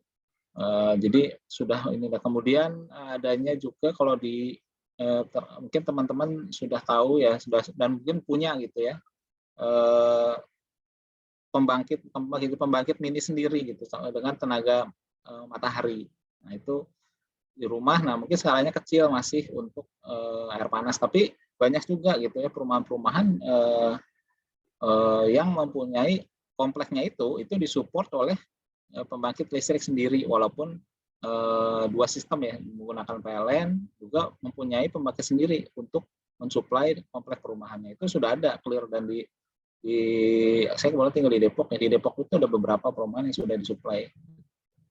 Jadi sudah ini. Kemudian adanya juga kalau di mungkin teman-teman sudah tahu ya, dan mungkin punya gitu ya, pembangkit mini sendiri gitu dengan tenaga matahari. Nah itu di rumah, nah mungkin skalanya kecil masih untuk air panas, tapi banyak juga gitu ya perumahan-perumahan yang mempunyai kompleksnya itu disupport oleh pembangkit listrik sendiri, walaupun dua sistem ya, menggunakan PLN juga mempunyai pembangkit sendiri untuk mensuplai kompleks perumahannya. Itu sudah ada clear, dan di saya kebetulan tinggal di Depok ya, di Depok itu ada beberapa perumahan yang sudah disuplai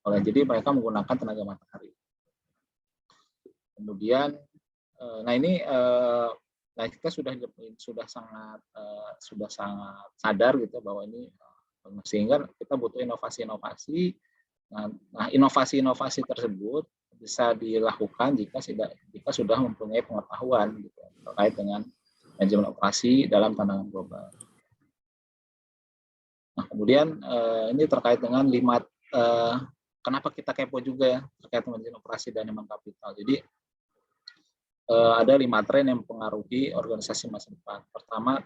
jadi mereka menggunakan tenaga matahari. Kemudian nah ini nah kita sudah sangat sadar gitu bahwa ini sehingga kita butuh inovasi-inovasi. Nah, inovasi-inovasi tersebut bisa dilakukan jika sudah mempunyai pengetahuan gitu, terkait dengan manajemen operasi dalam tantangan global. Nah, kemudian ini terkait dengan 5 kenapa kita kepo juga ya terkait manajemen operasi dan human capital. Jadi ada 5 tren yang mempengaruhi organisasi masa depan. Pertama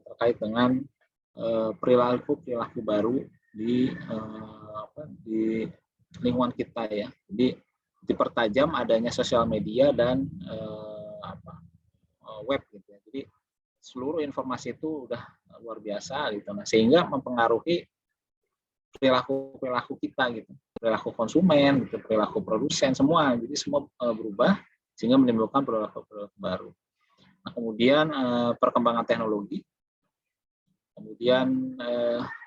terkait dengan perilaku baru di lingkungan kita ya. Jadi dipertajam adanya sosial media dan web gitu ya. Jadi seluruh informasi itu udah luar biasa gitu. Nah, sehingga mempengaruhi perilaku kita gitu, perilaku konsumen gitu, perilaku produsen, semua. Jadi semua berubah sehingga menimbulkan perilaku baru. Nah, kemudian perkembangan teknologi, kemudian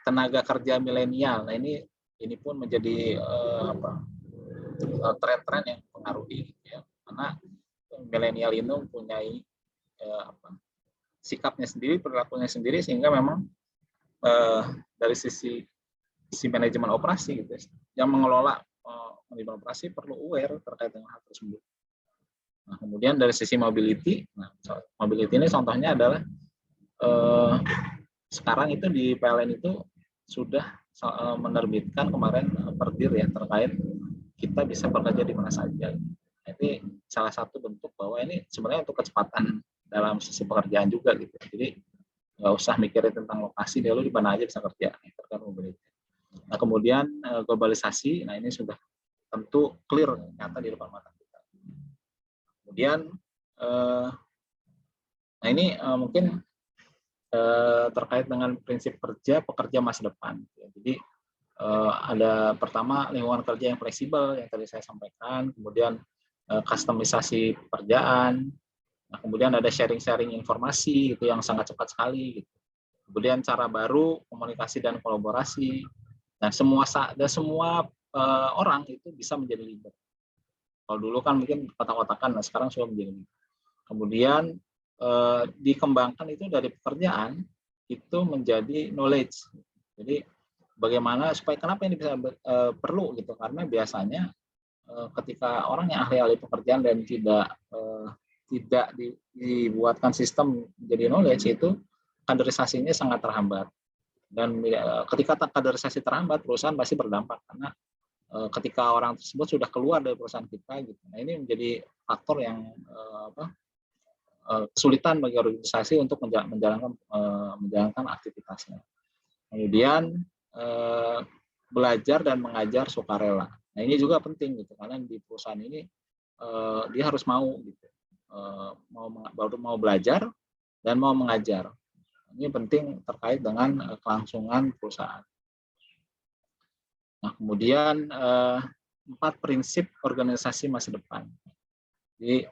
tenaga kerja milenial. Nah, ini pun menjadi tren-tren yang mempengaruhi gitu ya. Karena milenial ini mempunyai sikapnya sendiri, perilakunya sendiri, sehingga memang dari sisi manajemen operasi gitu, yang mengelola manajemen operasi perlu aware terkait dengan hal tersebut. Nah, kemudian dari sisi mobility, mobility ini contohnya adalah sekarang itu di PLN itu sudah menerbitkan kemarin perdir ya terkait kita bisa bekerja di mana saja. Ini salah satu bentuk bahwa ini sebenarnya untuk kecepatan dalam sisi pekerjaan juga gitu. Jadi nggak usah mikirin tentang lokasi, dia lu di mana aja bisa kerja. Terkait mobility. Nah, kemudian globalisasi, nah ini sudah tentu clear nyata di depan mata kita. Kemudian nah ini mungkin terkait dengan prinsip pekerja masa depan. Jadi ada pertama lingkungan kerja yang fleksibel yang tadi saya sampaikan, kemudian kustomisasi pekerjaan, nah, kemudian ada sharing informasi itu yang sangat cepat sekali. Gitu. Kemudian cara baru komunikasi dan kolaborasi. Nah, semua orang itu bisa menjadi leader. Kalau dulu kan mungkin kotak-kotakan, nah sekarang sudah menjadi leader. Kemudian dikembangkan itu dari pekerjaan itu menjadi knowledge. Jadi bagaimana supaya kenapa ini bisa perlu gitu, karena biasanya ketika orang yang ahli pekerjaan dan tidak dibuatkan sistem menjadi knowledge, itu kaderisasinya sangat terhambat. Dan ketika kaderisasi terhambat, perusahaan pasti berdampak, karena ketika orang tersebut sudah keluar dari perusahaan kita gitu. Nah, ini menjadi faktor yang kesulitan bagi organisasi untuk menjalankan aktivitasnya. Kemudian belajar dan mengajar sukarela. Nah, ini juga penting gitu, karena di perusahaan ini dia harus mau gitu, mau belajar dan mau mengajar. Ini penting terkait dengan kelangsungan perusahaan. Nah, kemudian 4 prinsip organisasi masa depan. Jadi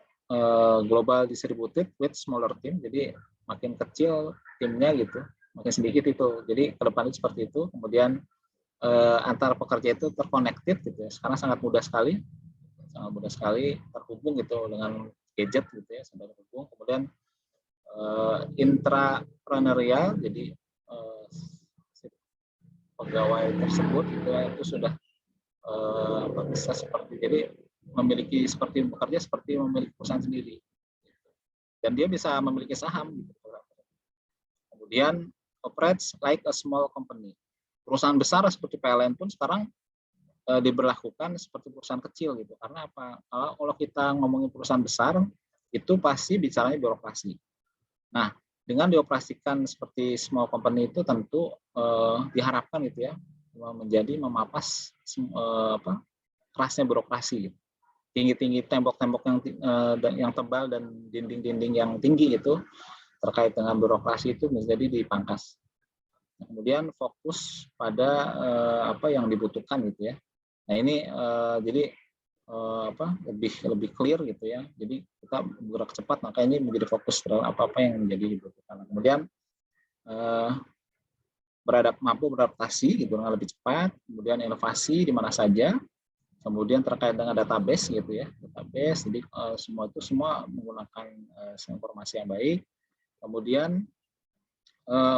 global distributed with smaller team. Jadi makin kecil timnya gitu, makin sedikit itu. Jadi ke depan itu seperti itu. Kemudian antar pekerja itu terconnected gitu ya. Sekarang sangat mudah sekali terhubung gitu dengan gadget gitu ya, sudah terhubung. Kemudian intrapreneurial, jadi pegawai tersebut gitu ya, itu sudah bisa seperti, jadi memiliki seperti bekerja seperti memiliki perusahaan sendiri, dan dia bisa memiliki saham gitu. Kemudian operates like a small company. Perusahaan besar seperti PLN pun sekarang diberlakukan seperti perusahaan kecil gitu. Karena apa? Kalau kita ngomongin perusahaan besar itu pasti bicaranya birokrasi. Nah, dengan dioperasikan seperti small company itu tentu diharapkan gitu ya menjadi memapas kerasnya birokrasi. Gitu. Tinggi-tinggi tembok-tembok yang tebal dan dinding-dinding yang tinggi itu terkait dengan birokrasi itu menjadi dipangkas. Kemudian fokus pada apa yang dibutuhkan gitu ya. Nah ini jadi lebih clear gitu ya. Jadi kita bergerak cepat, maka ini menjadi fokus terhadap apa-apa yang menjadi dibutuhkan. Kemudian mampu beradaptasi gitu dengan lebih cepat. Kemudian inovasi di mana saja. Kemudian terkait dengan database gitu ya, database, jadi semua menggunakan informasi yang baik. Kemudian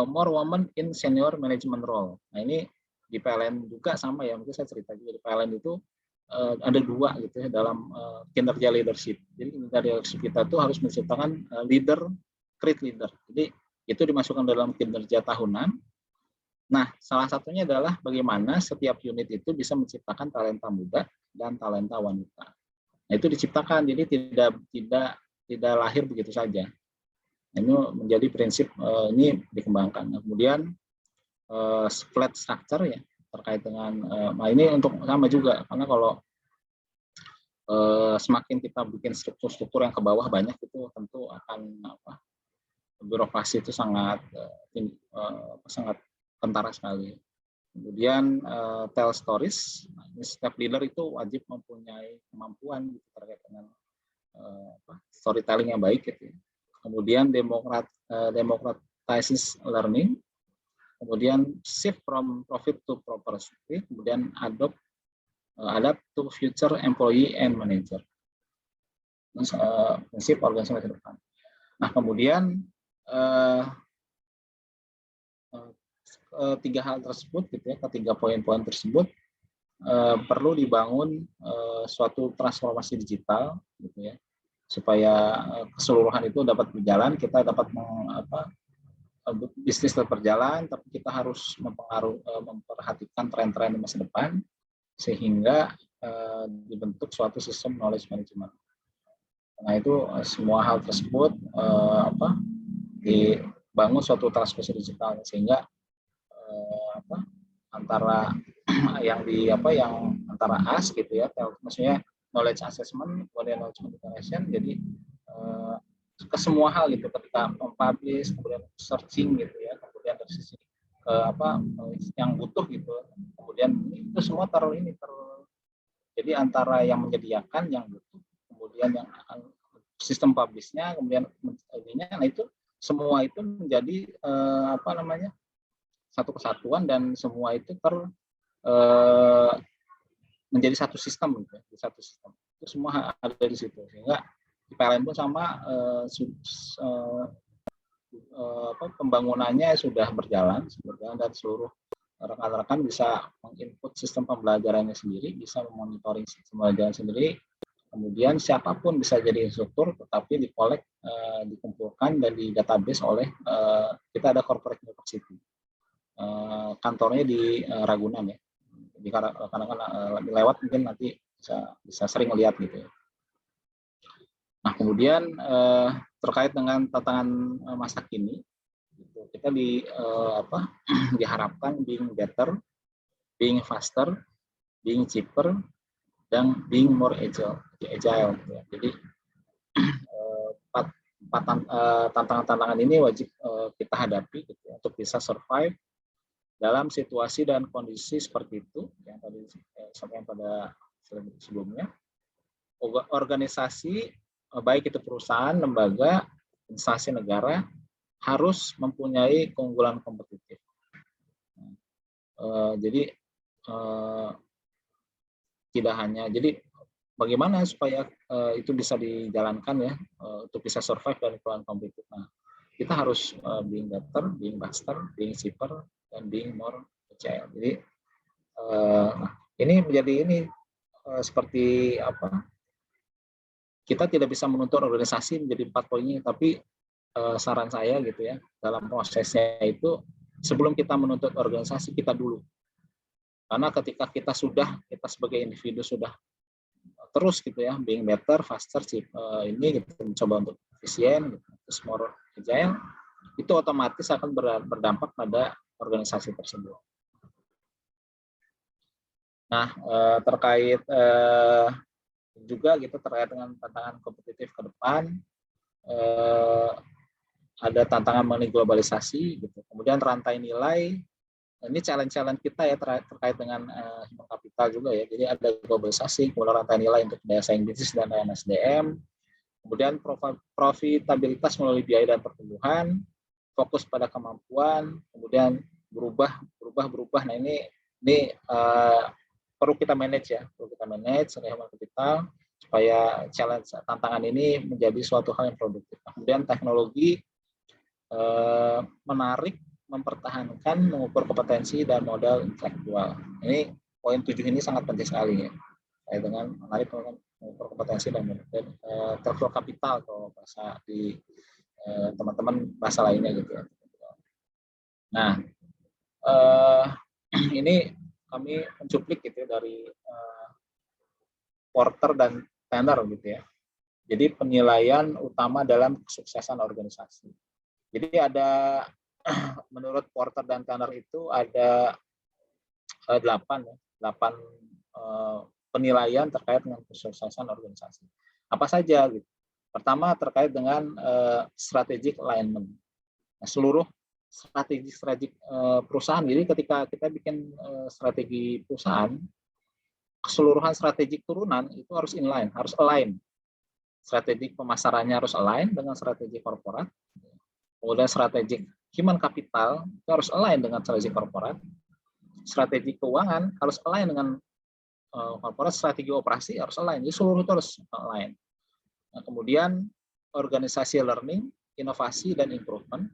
more women in senior management role. Nah ini di PLN juga sama ya, mungkin saya cerita juga di PLN itu ada dua gitu ya dalam kinerja leadership. Jadi kinerja leadership kita tuh harus menciptakan create leader. Jadi itu dimasukkan dalam kinerja tahunan. Nah, salah satunya adalah bagaimana setiap unit itu bisa menciptakan talenta muda dan talenta wanita. Nah, itu diciptakan, jadi tidak lahir begitu saja. Ini menjadi prinsip ini dikembangkan. Nah, kemudian flat structure ya terkait dengan nah ini untuk sama juga karena kalau semakin kita bikin struktur-struktur yang ke bawah banyak itu tentu akan birokrasi itu sangat kentara sekali. Kemudian tell stories, setiap leader itu wajib mempunyai kemampuan gitu, terkait dengan storytelling yang baik gitu. Kemudian democratizes learning, kemudian shift from profit to prosperity, kemudian adapt to future employee and manager. Prinsip organisasi ke depan. Nah kemudian tiga hal tersebut gitu ya, ketiga poin-poin tersebut perlu dibangun suatu transformasi digital gitu ya, supaya keseluruhan itu dapat berjalan, kita dapat bisnis tetap berjalan, tapi kita harus memperhatikan tren-tren di masa depan sehingga dibentuk suatu sistem knowledge management. Nah itu semua hal tersebut dibangun suatu transformasi digital sehingga antara yang antara AS gitu ya, maksudnya knowledge assessment, kemudian knowledge declaration, jadi ke semua hal gitu, ketika mempublish, kemudian searching gitu ya, kemudian dari sisi yang butuh gitu, kemudian itu semua jadi antara yang menyediakan, yang butuh, kemudian yang sistem publishnya, kemudian nah itu semua itu menjadi satu kesatuan dan semua itu menjadi satu sistem gitu, satu sistem itu semua ada di situ, sehingga di PLN pun sama pembangunannya sudah berjalan dan seluruh rekan-rekan bisa menginput sistem pembelajarannya sendiri, bisa memonitoring sistem pembelajaran sendiri, kemudian siapapun bisa jadi instruktur, tetapi dikumpulkan dan di database oleh kita ada corporate university. Kantornya di Ragunan ya, jadi rekan-rekan lewat mungkin nanti bisa sering melihat gitu ya. Nah kemudian terkait dengan tantangan masa kini, gitu, kita diharapkan being better, being faster, being cheaper, dan being more agile gitu ya. Jadi tantangan-tantangan ini wajib kita hadapi gitu ya, untuk bisa survive dalam situasi dan kondisi seperti itu yang tadi sampaikan pada sebelumnya. Organisasi baik itu perusahaan, lembaga, instansi negara harus mempunyai keunggulan kompetitif. Jadi tidak hanya, jadi bagaimana supaya itu bisa dijalankan ya, untuk bisa survive dari keunggulan kompetitif. Nah, kita harus being better, being faster, being cheaper, dan being more agile. Jadi ini menjadi seperti apa? Kita tidak bisa menuntut organisasi menjadi 4 poin ini, tapi saran saya gitu ya, dalam prosesnya itu sebelum kita menuntut organisasi, kita dulu. Karena ketika kita sebagai individu sudah terus gitu ya, being better, faster, ini gitu, mencoba untuk efisien, gitu, terus more agile, itu otomatis akan berdampak pada organisasi tersebut. Nah, terkait juga gitu terkait dengan tantangan kompetitif ke depan, ada tantangan mengenai globalisasi gitu. Kemudian rantai nilai, ini challenge kita ya terkait dengan human capital juga ya. Jadi ada globalisasi, kemudian rantai nilai untuk daya saing bisnis dan daya SDM. Kemudian profitabilitas melalui biaya dan pertumbuhan, fokus pada kemampuan, kemudian berubah. Nah ini perlu kita manage ya, human capital supaya challenge tantangan ini menjadi suatu hal yang produktif. Kemudian teknologi menarik, mempertahankan, mengukur kompetensi dan modal intelektual. Ini poin 7 ini sangat penting sekali ya, kait dengan menarik, mengukur kompetensi dan intelektual kapital atau bahasa di teman-teman bahasa lainnya gitu ya. Nah, ini kami mencuplik gitu ya, dari Porter dan Tanner gitu ya. Jadi penilaian utama dalam kesuksesan organisasi. Jadi ada menurut Porter dan Tanner itu ada 8 penilaian terkait dengan kesuksesan organisasi. Apa saja gitu. Pertama terkait dengan strategic alignment. Nah, seluruh strategi perusahaan. Jadi ketika kita bikin strategi perusahaan, keseluruhan strategi turunan itu harus inline, harus align. Strategi pemasarannya harus align dengan strategi korporat. Kemudian strategi human capital itu harus align dengan strategi korporat. Strategi keuangan harus align dengan korporat. Strategi operasi harus align. Jadi seluruh itu harus align. Nah, kemudian organisasi learning, inovasi dan improvement.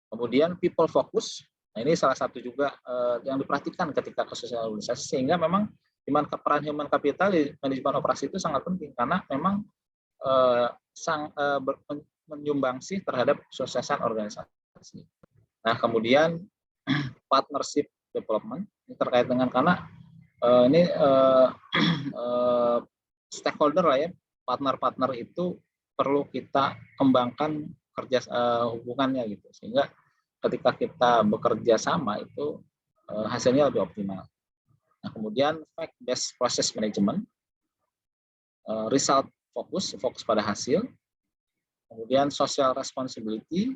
Kemudian people focus. Nah, ini salah satu juga yang diperhatikan ketika kesuksesan organisasi, sehingga memang peran human capital di manajemen operasi itu sangat penting karena memang menyumbangsi terhadap kesuksesan organisasi. Nah, kemudian partnership development ini terkait dengan karena ini stakeholder lah ya, partner-partner itu perlu kita kembangkan hubungannya gitu, sehingga ketika kita bekerja sama itu hasilnya lebih optimal. Nah, kemudian fact-based process management, result fokus pada hasil, kemudian social responsibility,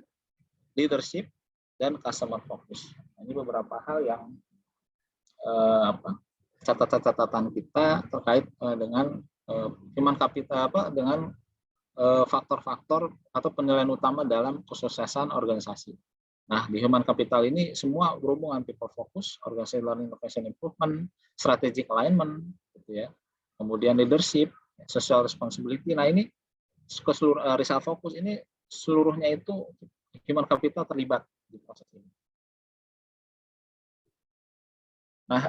leadership, dan customer focus. Nah, ini beberapa hal yang catatan kita terkait dengan human capital dengan faktor-faktor atau penilaian utama dalam kesuksesan organisasi. Nah, di human capital ini semua berhubungan people focus, organization learning, innovation improvement, strategic alignment, gitu ya. Kemudian leadership, social responsibility. Nah, ini keseluruh result focus ini seluruhnya itu human capital terlibat di proses ini. Nah,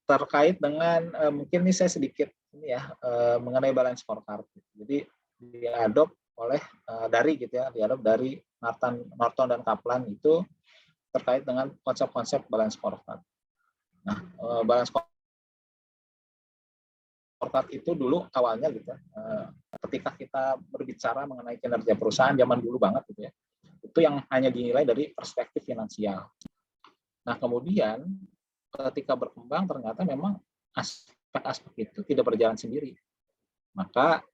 terkait dengan mungkin ini saya sedikit ini ya mengenai balance scorecard. Jadi diadop oleh diadop dari Norton dan Kaplan itu terkait dengan konsep-konsep balance scorecard. Nah, balance scorecard itu dulu awalnya gitu ketika kita berbicara mengenai kinerja perusahaan zaman dulu banget gitu ya, itu yang hanya dinilai dari perspektif finansial. Nah, kemudian ketika berkembang ternyata memang aspek-aspek itu tidak berjalan sendiri. Maka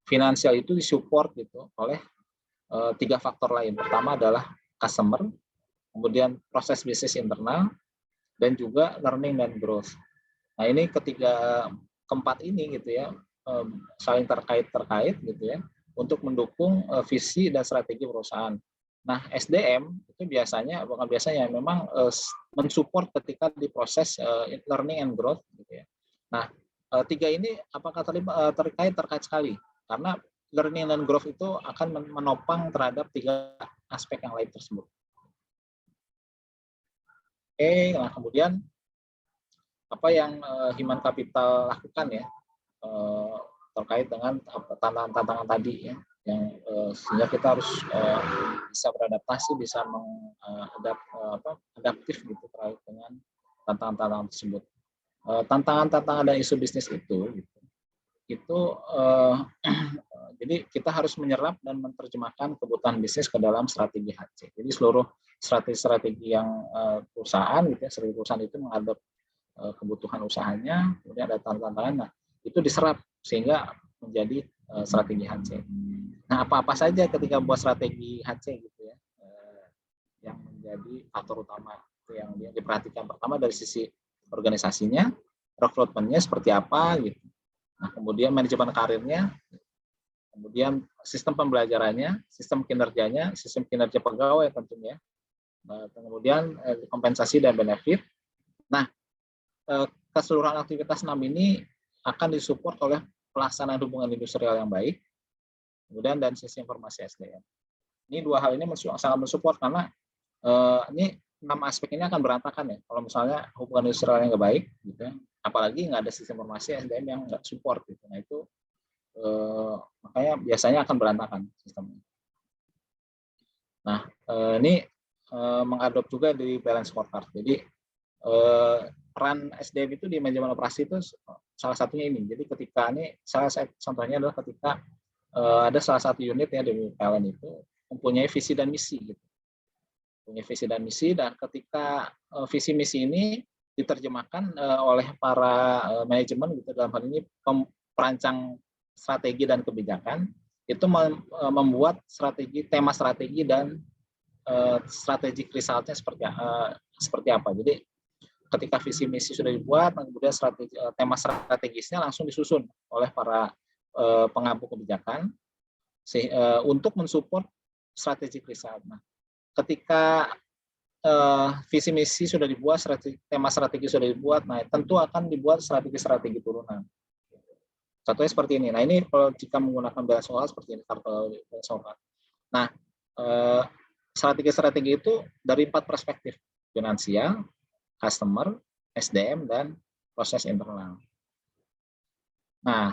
finansial itu disupport gitu oleh 3 faktor lain. Pertama adalah customer, kemudian proses bisnis internal, dan juga learning dan growth. Nah, ini keempat ini gitu ya, saling terkait gitu ya, untuk mendukung visi dan strategi perusahaan. Nah, SDM itu bukan biasanya, memang mensupport ketika di proses learning and growth gitu ya. Nah, tiga ini apakah terkait sekali, karena learning and growth itu akan menopang terhadap tiga aspek yang lain tersebut. Oke, nah kemudian apa yang human capital lakukan ya terkait dengan tantangan tadi ya, yang sehingga kita harus bisa beradaptasi, bisa adaptif gitu terkait dengan tantangan-tantangan tersebut. Tantangan-tantangan dan isu bisnis itu jadi kita harus menyerap dan menerjemahkan kebutuhan bisnis ke dalam strategi HC. Jadi seluruh strategi yang perusahaan gitu ya, strategi perusahaan itu menghadap kebutuhan usahanya, kemudian ada tantangan, nah itu diserap sehingga menjadi strategi HC. Nah, apa-apa saja ketika buat strategi HC gitu ya, yang menjadi faktor utama yang diperhatikan. Pertama dari sisi organisasinya, rekrutmennya seperti apa gitu. Nah, kemudian manajemen karirnya, kemudian sistem pembelajarannya, sistem kinerja pegawai tentunya, kemudian kompensasi dan benefit. Nah, keseluruhan aktivitas 6 ini akan disupport oleh pelaksanaan hubungan industrial yang baik, kemudian dan sisi informasi SDM. Ini dua hal ini sangat mensupport karena ini 6 aspek ini akan berantakan ya kalau misalnya hubungan industrial yang nggak baik gitu ya, apalagi nggak ada sistem informasi SDM yang nggak support gitu. Nah itu makanya biasanya akan berantakan sistemnya. Nah ini mengadop juga dari balance scorecard. Jadi peran SDM itu di manajemen operasi itu salah satunya ini. Jadi ketika ini contohnya adalah ketika ada salah satu unit ya di PLN itu mempunyai visi dan misi gitu. Punya visi dan misi, dan ketika visi misi ini diterjemahkan oleh para manajemen gitu, dalam hal ini perancang strategi dan kebijakan, itu membuat tema strategi dan strategic resultnya seperti apa. Jadi ketika visi misi sudah dibuat, kemudian tema strategisnya langsung disusun oleh para pengampu kebijakan untuk mensupport strategic result. Nah, ketika visi misi sudah dibuat, tema strategi sudah dibuat, nah tentu akan dibuat strategi turunan. Contohnya seperti ini. Nah ini kalau jika menggunakan balance scorecard seperti ini, kartu balance scorecard. Nah strategi itu dari 4 perspektif: finansial, customer, SDM, dan proses internal. Nah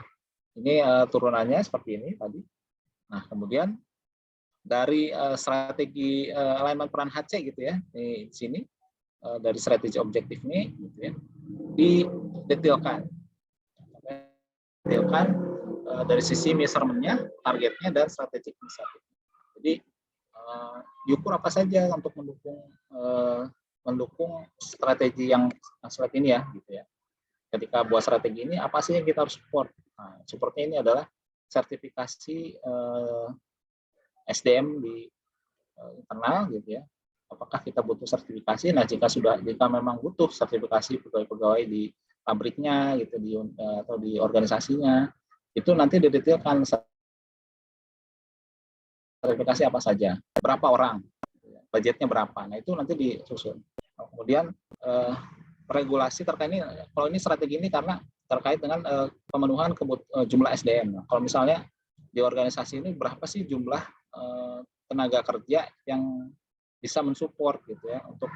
ini turunannya seperti ini tadi. Nah kemudian dari strategi alignment peran HC gitu ya, di sini dari strategi objektif ini gitu ya, didetailkan dari sisi measurement-nya, targetnya, dan strategic initiative. Jadi diukur apa saja untuk mendukung strategi yang seperti ini ya gitu ya. Ketika buat strategi ini apa sih yang kita harus support? Nah, supportnya ini adalah sertifikasi SDM di internal gitu ya. Apakah kita butuh sertifikasi? Nah, jika memang butuh sertifikasi pegawai-pegawai di pabriknya gitu atau di organisasinya, itu nanti didetailkan sertifikasi apa saja, berapa orang, budgetnya berapa. Nah, itu nanti disusun. Kemudian regulasi terkait ini, kalau ini strategi ini karena terkait dengan pemenuhan jumlah SDM. Nah, kalau misalnya di organisasi ini berapa sih jumlah tenaga kerja yang bisa mensupport gitu ya, untuk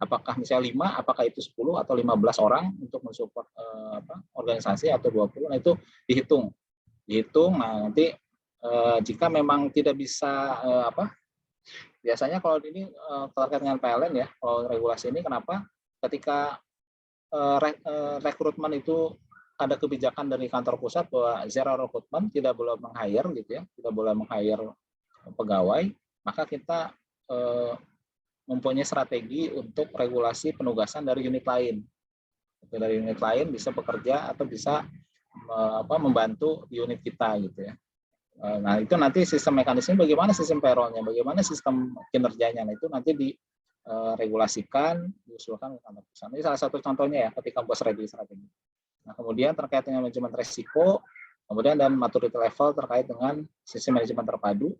apakah misalnya 5, apakah itu 10 atau 15 orang untuk mensupport organisasi atau 20. Nah itu dihitung. Nah nanti jika memang tidak bisa biasanya kalau ini terkait dengan PLN ya, kalau regulasi ini kenapa ketika rekrutmen itu ada kebijakan dari kantor pusat bahwa zero recruitment, tidak boleh meng-hire gitu ya, tidak boleh meng-hire pegawai, maka kita mempunyai strategi untuk regulasi penugasan dari unit lain. Dari unit lain bisa bekerja atau bisa membantu di unit kita gitu ya. Nah itu nanti sistem mekanisme bagaimana, sistem payroll-nya, bagaimana sistem kinerjanya, nah itu nanti diregulasikan, diusulkan ke kantor pusat. Ini salah satu contohnya ya ketika buat strategi. Nah, kemudian terkait dengan manajemen risiko, kemudian dan maturity level terkait dengan sistem manajemen terpadu,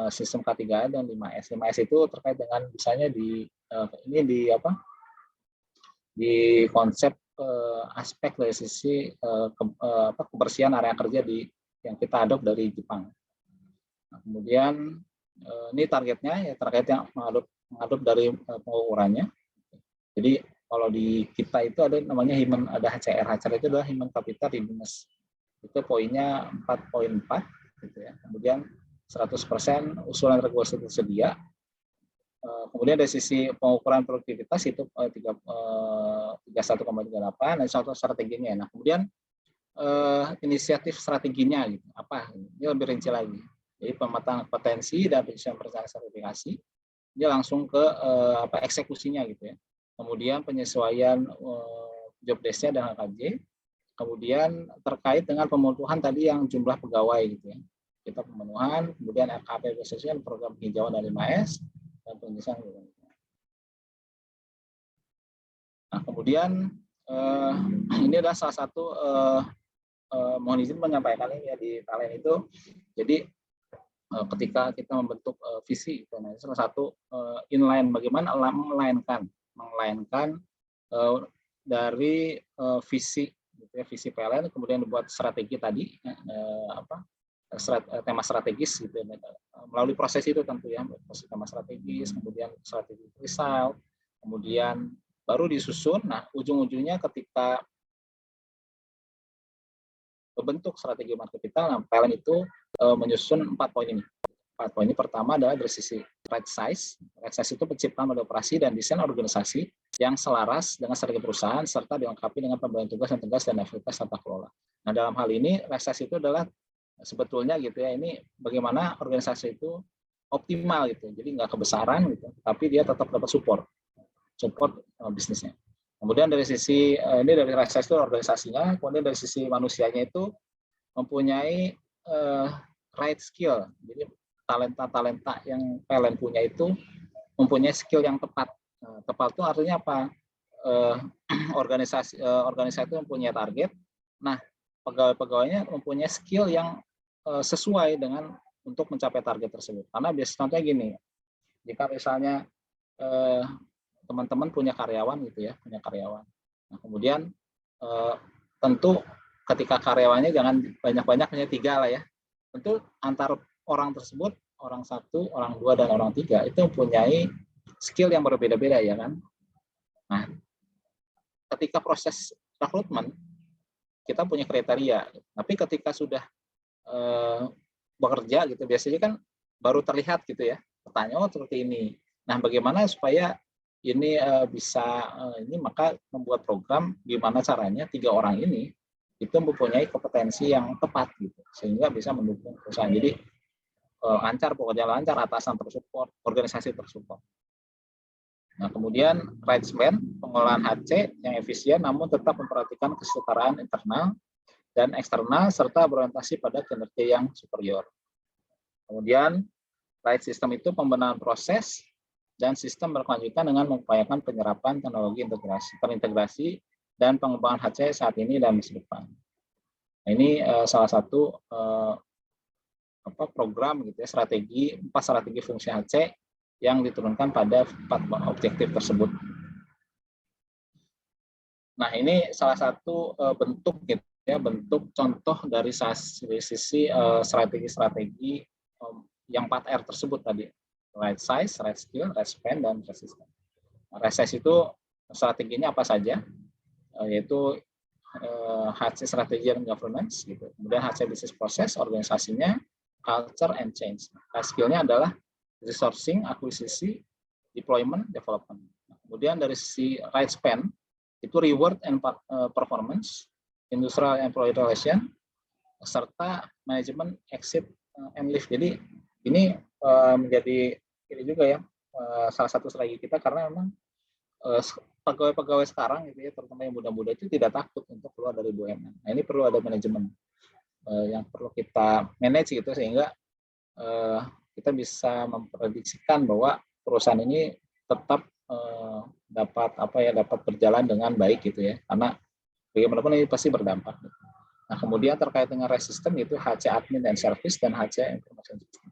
sistem K3A dan 5S. 5S itu terkait dengan misalnya di konsep aspek dari sisi kebersihan area kerja yang kita adopt dari Jepang. Nah, kemudian ini targetnya ya terkait yang mengadop dari pengukurannya. Jadi kalau di kita itu ada namanya ada HCR. HCR itu adalah Human Capital Readiness. Itu poinnya 4.4 gitu ya. Kemudian 100% usulan regulasi tersedia. Kemudian dari sisi pengukuran produktivitas itu 31,38 dan satu strateginya. Nah, kemudian inisiatif strateginya gitu. Apa? Ini lebih rinci lagi. Jadi pemetaan potensi dan perencanaan sertifikasi dia langsung ke eksekusinya gitu ya. Kemudian penyesuaian job desk-nya dan HKJ. Kemudian terkait dengan pemenuhan tadi yang jumlah pegawai gitu ya. Kita pemenuhan, kemudian RKP khususnya program penghijauan dan 5S dan penyelesaian. Nah, kemudian ini adalah salah satu mohon izin menyampaikan ini ya di Talen itu. Jadi ketika kita membentuk visi, nah, salah satu inline bagaimana melainkan dari visi, gitu ya, visi PLN, kemudian dibuat strategi tadi, tema strategis, gitu ya, melalui proses itu tentu ya, proses tema strategis, kemudian strategi result, kemudian baru disusun. Nah, ujung-ujungnya ketika membentuk strategi market capital, nah, PLN itu menyusun 4 poin ini. 4 poin ini pertama adalah dari sisi right size. Right size itu penciptaan model operasi dan desain organisasi yang selaras dengan strategi perusahaan serta dilengkapi dengan pembagian tugas yang tegas dan efektivitas tata kelola. Nah, dalam hal ini right size itu adalah sebetulnya gitu ya, ini bagaimana organisasi itu optimal gitu. Jadi nggak kebesaran gitu, tapi dia tetap dapat support bisnisnya. Kemudian dari sisi ini dari right size itu organisasinya, kemudian dari sisi manusianya itu mempunyai right skill. Jadi talenta yang PLN punya itu mempunyai skill yang tepat. Tepat itu artinya apa? Organisasi itu mempunyai target. Nah, pegawai-pegawainya mempunyai skill yang sesuai dengan untuk mencapai target tersebut. Karena biasanya contohnya gini, jika misalnya teman-teman punya karyawan gitu ya, Nah, kemudian tentu ketika karyawannya jangan banyak-banyak, hanya 3 lah ya. Tentu antar orang tersebut, orang 1, orang 2, dan orang 3 itu mempunyai skill yang berbeda-beda ya kan. Nah, ketika proses rekrutmen kita punya kriteria, tapi ketika sudah bekerja gitu biasanya kan baru terlihat gitu ya, pertanyaan seperti ini. Nah, bagaimana supaya ini bisa ini, maka membuat program gimana caranya 3 orang ini itu mempunyai kompetensi yang tepat gitu sehingga bisa mendukung perusahaan. Jadi lancar, pekerjaan lancar, atasan tersupport, organisasi tersupport. Nah, kemudian right man, pengolahan HC yang efisien namun tetap memperhatikan kesetaraan internal dan eksternal serta berorientasi pada kinerja yang superior. Kemudian right system itu pembenahan proses dan sistem berkelanjutan dengan mengupayakan penyerapan teknologi terintegrasi dan pengembangan HC saat ini dan masa depan. Nah, ini salah satu program gitu ya, 4 strategi fungsi HC yang diturunkan pada 4 objektif tersebut. Nah, ini salah satu bentuk gitu ya, bentuk contoh dari sisi strategi-strategi yang 4R tersebut tadi. Right size, right skill, right spend, dan right system. Right size itu strateginya apa saja? Yaitu HC strategi dan governance gitu. Kemudian HC business process, organisasinya, culture and change. Nah, skill-nya adalah resourcing, akuisisi, deployment, development. Nah, kemudian dari sisi right spend itu reward and performance, industrial employee relation, serta manajemen exit and leave. Jadi ini menjadi ini juga ya salah satu strategi kita karena memang pegawai-pegawai sekarang gitu ya, terutama yang muda-muda itu tidak takut untuk keluar dari BUMN. Nah, ini perlu ada manajemen yang perlu kita manage gitu sehingga kita bisa memprediksikan bahwa perusahaan ini tetap dapat berjalan dengan baik gitu ya, karena bagaimanapun ini pasti berdampak. Nah, kemudian terkait dengan resisten itu HC admin and service dan HC information system.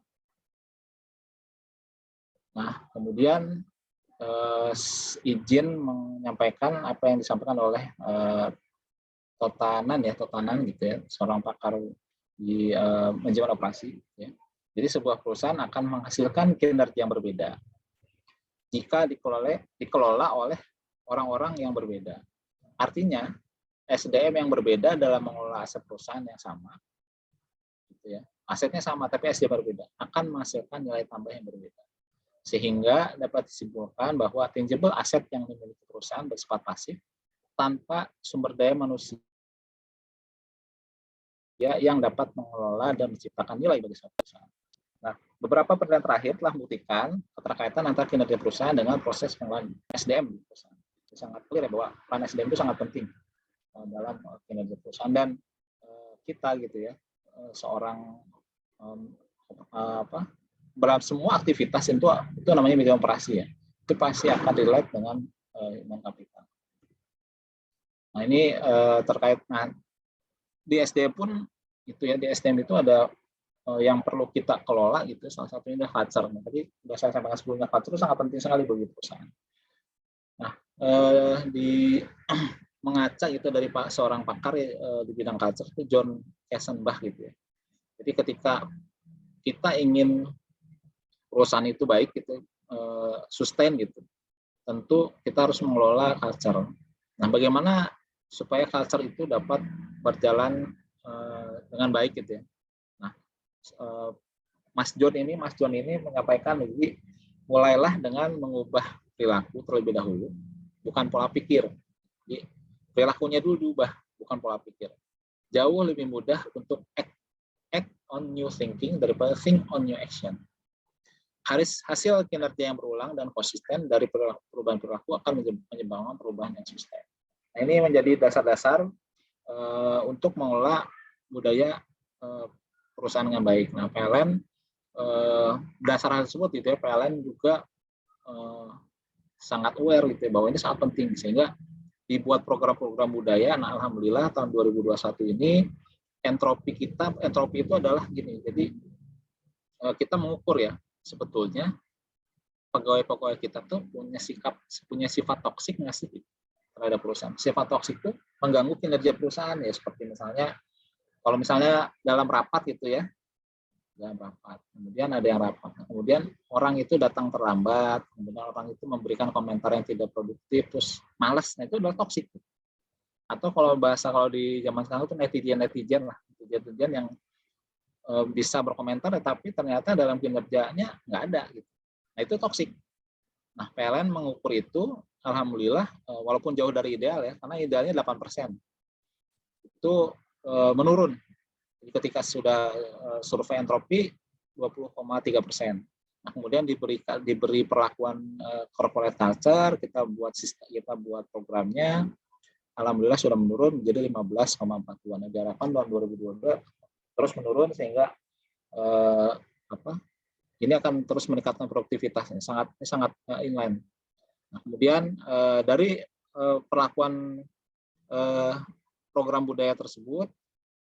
Nah, kemudian izin menyampaikan apa yang disampaikan oleh Totanan gitu ya, seorang pakar di manajemen operasi. Ya. Jadi sebuah perusahaan akan menghasilkan kinerja yang berbeda jika dikelola oleh orang-orang yang berbeda. Artinya SDM yang berbeda dalam mengelola aset perusahaan yang sama, gitu ya. Asetnya sama tapi SDM berbeda akan menghasilkan nilai tambah yang berbeda. Sehingga dapat disimpulkan bahwa tangible aset yang dimiliki perusahaan bersifat pasif tanpa sumber daya manusia yang dapat mengelola dan menciptakan nilai bagi suatu perusahaan. Nah, beberapa penelitian terakhir telah membuktikan keterkaitan antara kinerja perusahaan dengan proses pengelolaan SDM di perusahaan. Itu sangat clear ya bahwa peran SDM itu sangat penting dalam kinerja perusahaan, dan kita gitu ya, seorang dalam semua aktivitas itu namanya manajemen operasi ya, itu pasti akan relate dengan human capital. Nah, ini terkait di SDM pun itu ya, di SDM itu ada yang perlu kita kelola gitu, salah satunya adalah culture. Nah, tadi sudah saya sampaikan sebelumnya, culture itu sangat penting sekali bagi perusahaan. Nah, di mengaca itu dari seorang pakar di bidang culture itu John Kassenbach gitu ya. Jadi ketika kita ingin perusahaan itu baik gitu, sustain gitu, tentu kita harus mengelola culture. Nah, bagaimana supaya culture itu dapat berjalan dengan baik gitu ya. Nah, Mas John ini menyampaikan, jadi mulailah dengan mengubah perilaku terlebih dahulu, bukan pola pikir. Jadi perilakunya dulu diubah, bukan pola pikir. Jauh lebih mudah untuk act on new thinking daripada think on new action. Hasil kinerja yang berulang dan konsisten dari perubahan perilaku akan menyebabkan perubahan yang sustain. Nah, ini menjadi dasar-dasar untuk mengelola budaya perusahaan dengan baik. Nah, PLN dasar hal tersebut gitu ya, PLN juga sangat aware gitu ya, bahwa ini sangat penting, sehingga dibuat program-program budaya. Nah, alhamdulillah tahun 2021 ini entropi itu adalah gini. Jadi kita mengukur ya, sebetulnya pegawai-pegawai kita tuh punya sifat toksik nggak sih terhadap perusahaan. Sifat toksik itu mengganggu kinerja perusahaan ya, seperti misalnya kalau misalnya dalam rapat gitu ya, dalam rapat, kemudian ada yang rapat, kemudian orang itu datang terlambat, kemudian orang itu memberikan komentar yang tidak produktif, terus malas, nah itu adalah toksik. Atau kalau di zaman sekarang itu netizen yang bisa berkomentar tapi ternyata dalam kinerjanya nggak ada gitu. Nah, itu toksik. Nah, PLN mengukur itu, alhamdulillah, walaupun jauh dari ideal ya, karena idealnya 8%. Itu menurun. Jadi ketika sudah survei entropi 20,3%. Nah, kemudian diberi perlakuan corporate culture, kita buat programnya, alhamdulillah sudah menurun menjadi 15,42. Nah, diharapkan tahun 2022 terus menurun, sehingga ini akan terus meningkatkan produktivitasnya, sangat inline. Nah, kemudian dari perlakuan program budaya tersebut,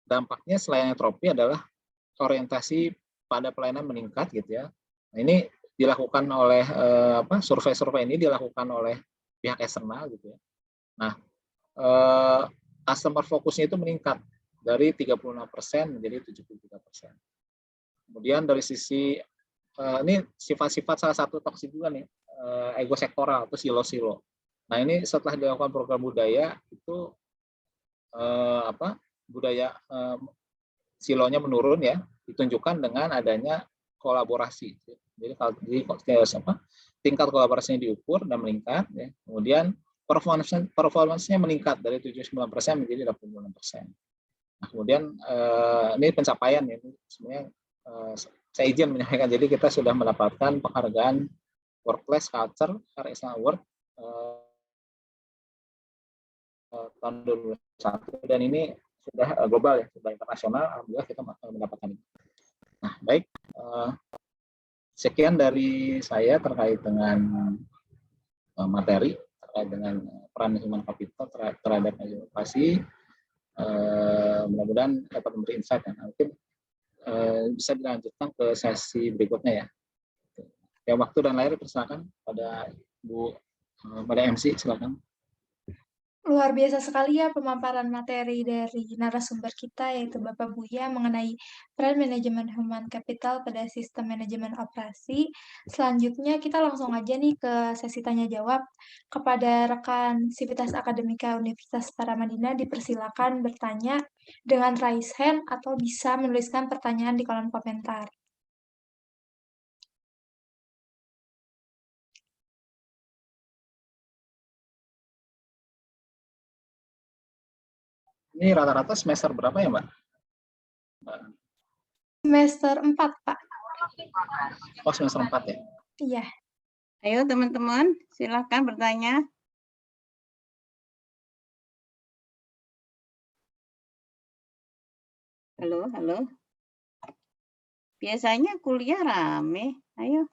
dampaknya selain entropi adalah orientasi pada pelayanan meningkat gitu ya. Nah, ini dilakukan oleh survei-survei ini dilakukan oleh pihak eksternal gitu ya. Nah, customer fokusnya itu meningkat dari 36% menjadi 73%. Kemudian dari sisi ini sifat-sifat salah satu toksik juga nih, ego sektoral atau silo-silo. Nah, ini setelah dilakukan program budaya itu budaya silonya menurun ya, ditunjukkan dengan adanya kolaborasi. Jadi tingkat kolaborasinya diukur dan meningkat ya. Kemudian performance-nya meningkat dari 79% menjadi 86%. Nah, kemudian ini pencapaian ya, ini sebenarnya saya izin menyampaikan, jadi kita sudah mendapatkan penghargaan Workplace Culture Excellence Award tahun 2021, dan ini sudah global ya, sudah internasional, alhamdulillah kita mendapatkan ini. Nah, baik, sekian dari saya terkait dengan materi, terkait dengan peran peran human capital terhadap inovasi. Mudah-mudahan dapat memberi insight ya. Mungkin bisa dilanjutkan ke sesi berikutnya ya. Ya, waktu dan layar persilakan pada pada MC, silakan. Luar biasa sekali ya pemaparan materi dari narasumber kita, yaitu Bapak Buya, mengenai peran manajemen human capital pada sistem manajemen operasi. Selanjutnya kita langsung aja nih ke sesi tanya jawab. Kepada rekan Sivitas Akademika Universitas Paramadina dipersilakan bertanya dengan raise hand atau bisa menuliskan pertanyaan di kolom komentar. Ini rata-rata semester berapa ya, Mbak? Semester 4, Pak. Oh, semester 4 ya? Iya. Ayo teman-teman, silakan bertanya. Halo, halo. Biasanya kuliah rame. Ayo.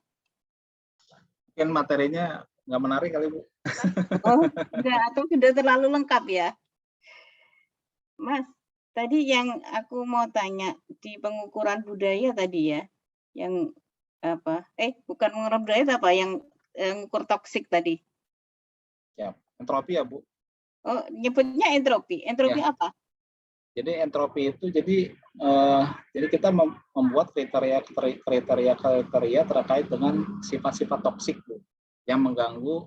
Mungkin materinya nggak menarik kali, Bu. Oh, enggak, atau sudah terlalu lengkap ya? Mas, tadi yang aku mau tanya di pengukuran budaya tadi ya, yang apa? Bukan pengukuran budaya itu apa? Yang ngukur toksik tadi. Ya, entropi ya, Bu. Oh, nyebutnya entropi. Entropi Ya. apa? Jadi entropi itu jadi kita membuat kriteria terkait dengan sifat-sifat toksik, Bu, yang mengganggu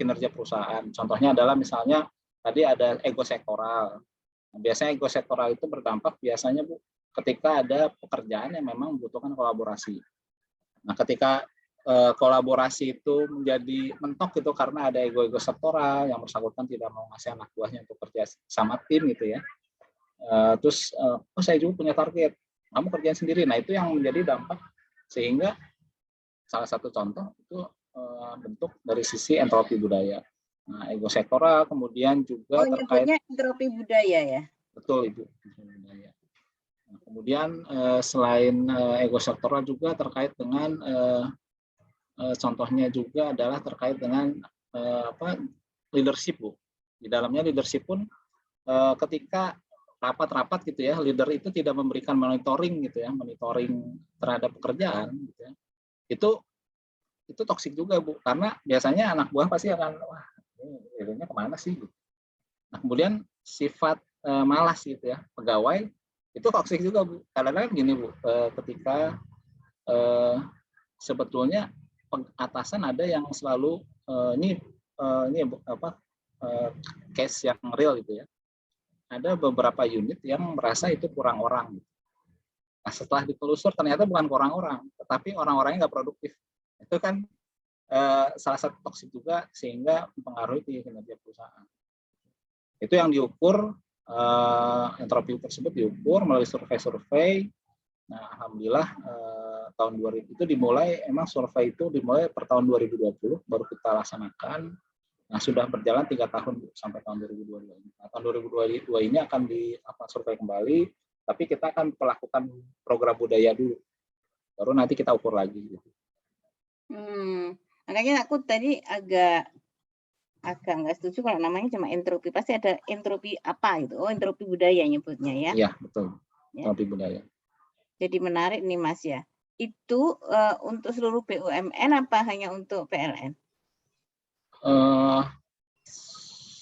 kinerja perusahaan. Contohnya adalah misalnya tadi ada ego sektoral. Biasanya ego sektoral itu berdampak biasanya, Bu, ketika ada pekerjaan yang memang membutuhkan kolaborasi. Nah, ketika kolaborasi itu menjadi mentok itu karena ada ego sektoral, yang bersangkutan tidak mau ngasih anak buahnya untuk kerja sama tim gitu ya. Terus saya juga punya target, kamu kerjain sendiri. Nah, itu yang menjadi dampak, sehingga salah satu contoh itu bentuk dari sisi entropi budaya. Nah, ego sektoral kemudian juga terkait entropi budaya ya. Betul, Ibu. Budaya. Nah, kemudian selain ego sektoral juga terkait dengan contohnya juga adalah terkait dengan leadership, Bu. Di dalamnya leadership pun ketika rapat-rapat gitu ya, leader itu tidak memberikan monitoring gitu ya, monitoring terhadap pekerjaan gitu ya. Itu toksik juga, Bu, karena biasanya anak buah pasti akan, wah, ini leadernya kemana sih? Nah, kemudian sifat malas gitu ya, pegawai itu toksik juga, Bu. Kadang-kadang gini, Bu, ketika sebetulnya atasan ada yang selalu case yang real gitu ya. Ada beberapa unit yang merasa itu kurang orang. Nah, setelah ditelusur ternyata bukan kurang orang, tetapi orang-orangnya nggak produktif. Itu kan salah satu toksik juga, sehingga mempengaruhi kinerja perusahaan. Itu yang diukur, entropi tersebut diukur melalui survei-survei. Nah, alhamdulillah tahun 2000 itu dimulai, emang survei itu dimulai per tahun 2020 baru kita laksanakan. Nah, sudah berjalan 3 tahun sampai tahun 2022 ini. Nah, tahun 2022 ini akan survei kembali, tapi kita akan melakukan program budaya dulu, baru nanti kita ukur lagi. Gitu. Makanya aku tadi agak nggak setuju kalau namanya cuma entropi, pasti ada entropi apa itu. Oh, entropi budaya nyebutnya ya. Iya, betul. Entropi budaya. Jadi menarik nih, Mas ya. Itu untuk seluruh BUMN apa hanya untuk PLN?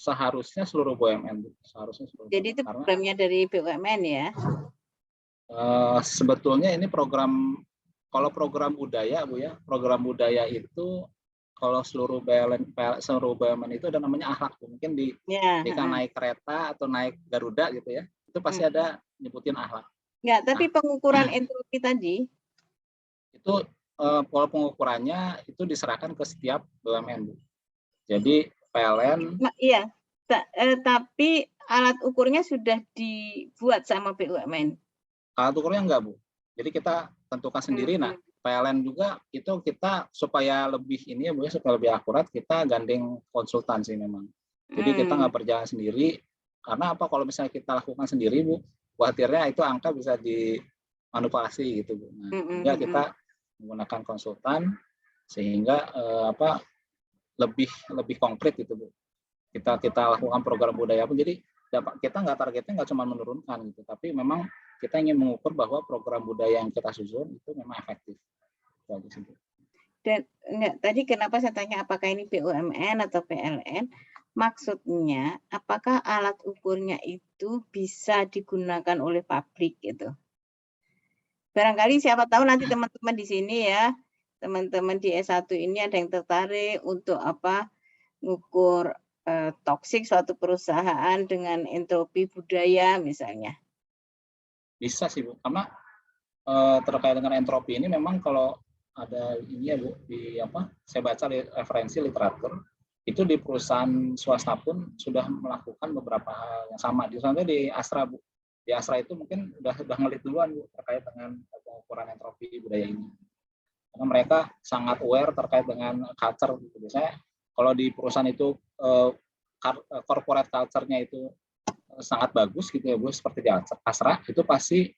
Seharusnya seluruh BUMN. Jadi itu programnya dari BUMN ya? Sebetulnya ini program, kalau program budaya, Bu ya, program budaya itu kalau seluruh BUMN itu ada namanya akhlak, Bu. Mungkin ketika naik kereta atau naik Garuda gitu ya, itu pasti ada nyebutin akhlak. Ya, tapi pengukuran entropi tadi itu pola pengukurannya itu diserahkan ke setiap BUMN, Bu. Jadi PLN. Iya, tapi alat ukurnya sudah dibuat sama BUMN. Alat ukurnya enggak, Bu. Jadi kita tentukan sendiri. Nah, PLN juga itu kita supaya lebih ini ya, Bu, supaya lebih akurat, kita gandeng konsultan sih memang. Jadi kita nggak berjalan sendiri, karena apa, kalau misalnya kita lakukan sendiri, Bu, khawatirnya itu angka bisa dimanipulasi gitu, Bu. Nah, sehingga kita menggunakan konsultan sehingga lebih konkret gitu, Bu. kita lakukan program budaya pun, jadi kita targetnya nggak cuma menurunkan gitu, tapi memang kita ingin mengukur bahwa program budaya yang kita susun itu memang efektif. Dan tadi kenapa saya tanya apakah ini BUMN atau PLN? Maksudnya apakah alat ukurnya itu bisa digunakan oleh pabrik gitu. Barangkali siapa tahu nanti teman-teman di sini ya, teman-teman di S1 ini ada yang tertarik untuk ngukur toksik suatu perusahaan dengan entropi budaya misalnya. Bisa sih Bu, karena terkait dengan entropi ini memang kalau ada ini ya Bu, saya baca referensi literatur, itu di perusahaan swasta pun sudah melakukan beberapa hal yang sama. Contohnya di Astra Bu, di Astra itu mungkin udah ngelit duluan Bu terkait dengan pengukuran entropi budaya ini. Karena mereka sangat aware terkait dengan culture gitu. Biasanya kalau di perusahaan itu corporate culture-nya itu sangat bagus gitu ya Bu, seperti di Astra itu pasti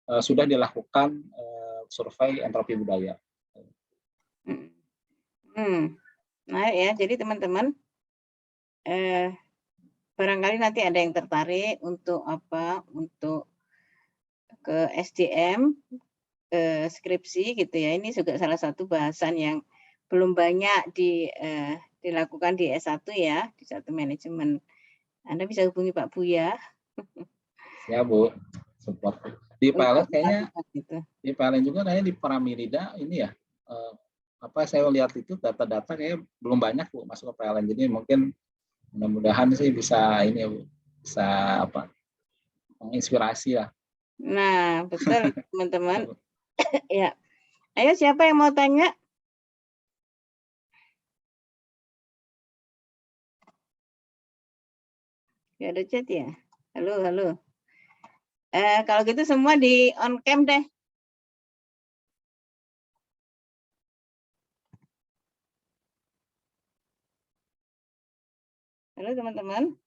sudah dilakukan survei entropi budaya. Nah ya, jadi teman-teman barangkali nanti ada yang tertarik untuk untuk ke SDM, skripsi gitu ya. Ini juga salah satu bahasan yang belum banyak dilakukan di S1 ya, di satu manajemen. Anda bisa hubungi Pak Buya. Ya Bu, support. Di PLN kayaknya, gitu. Di PLN juga kayaknya di Pramirida ini ya, saya lihat itu data-data kayaknya belum banyak Bu masuk ke PLN. Jadi mungkin mudah-mudahan sih bisa ini ya Bu, bisa menginspirasi ya. Nah, betul teman-teman. Ya. Ayo siapa yang mau tanya? Ya ada chat ya. Halo. Kalau gitu semua di on cam deh. Halo teman-teman.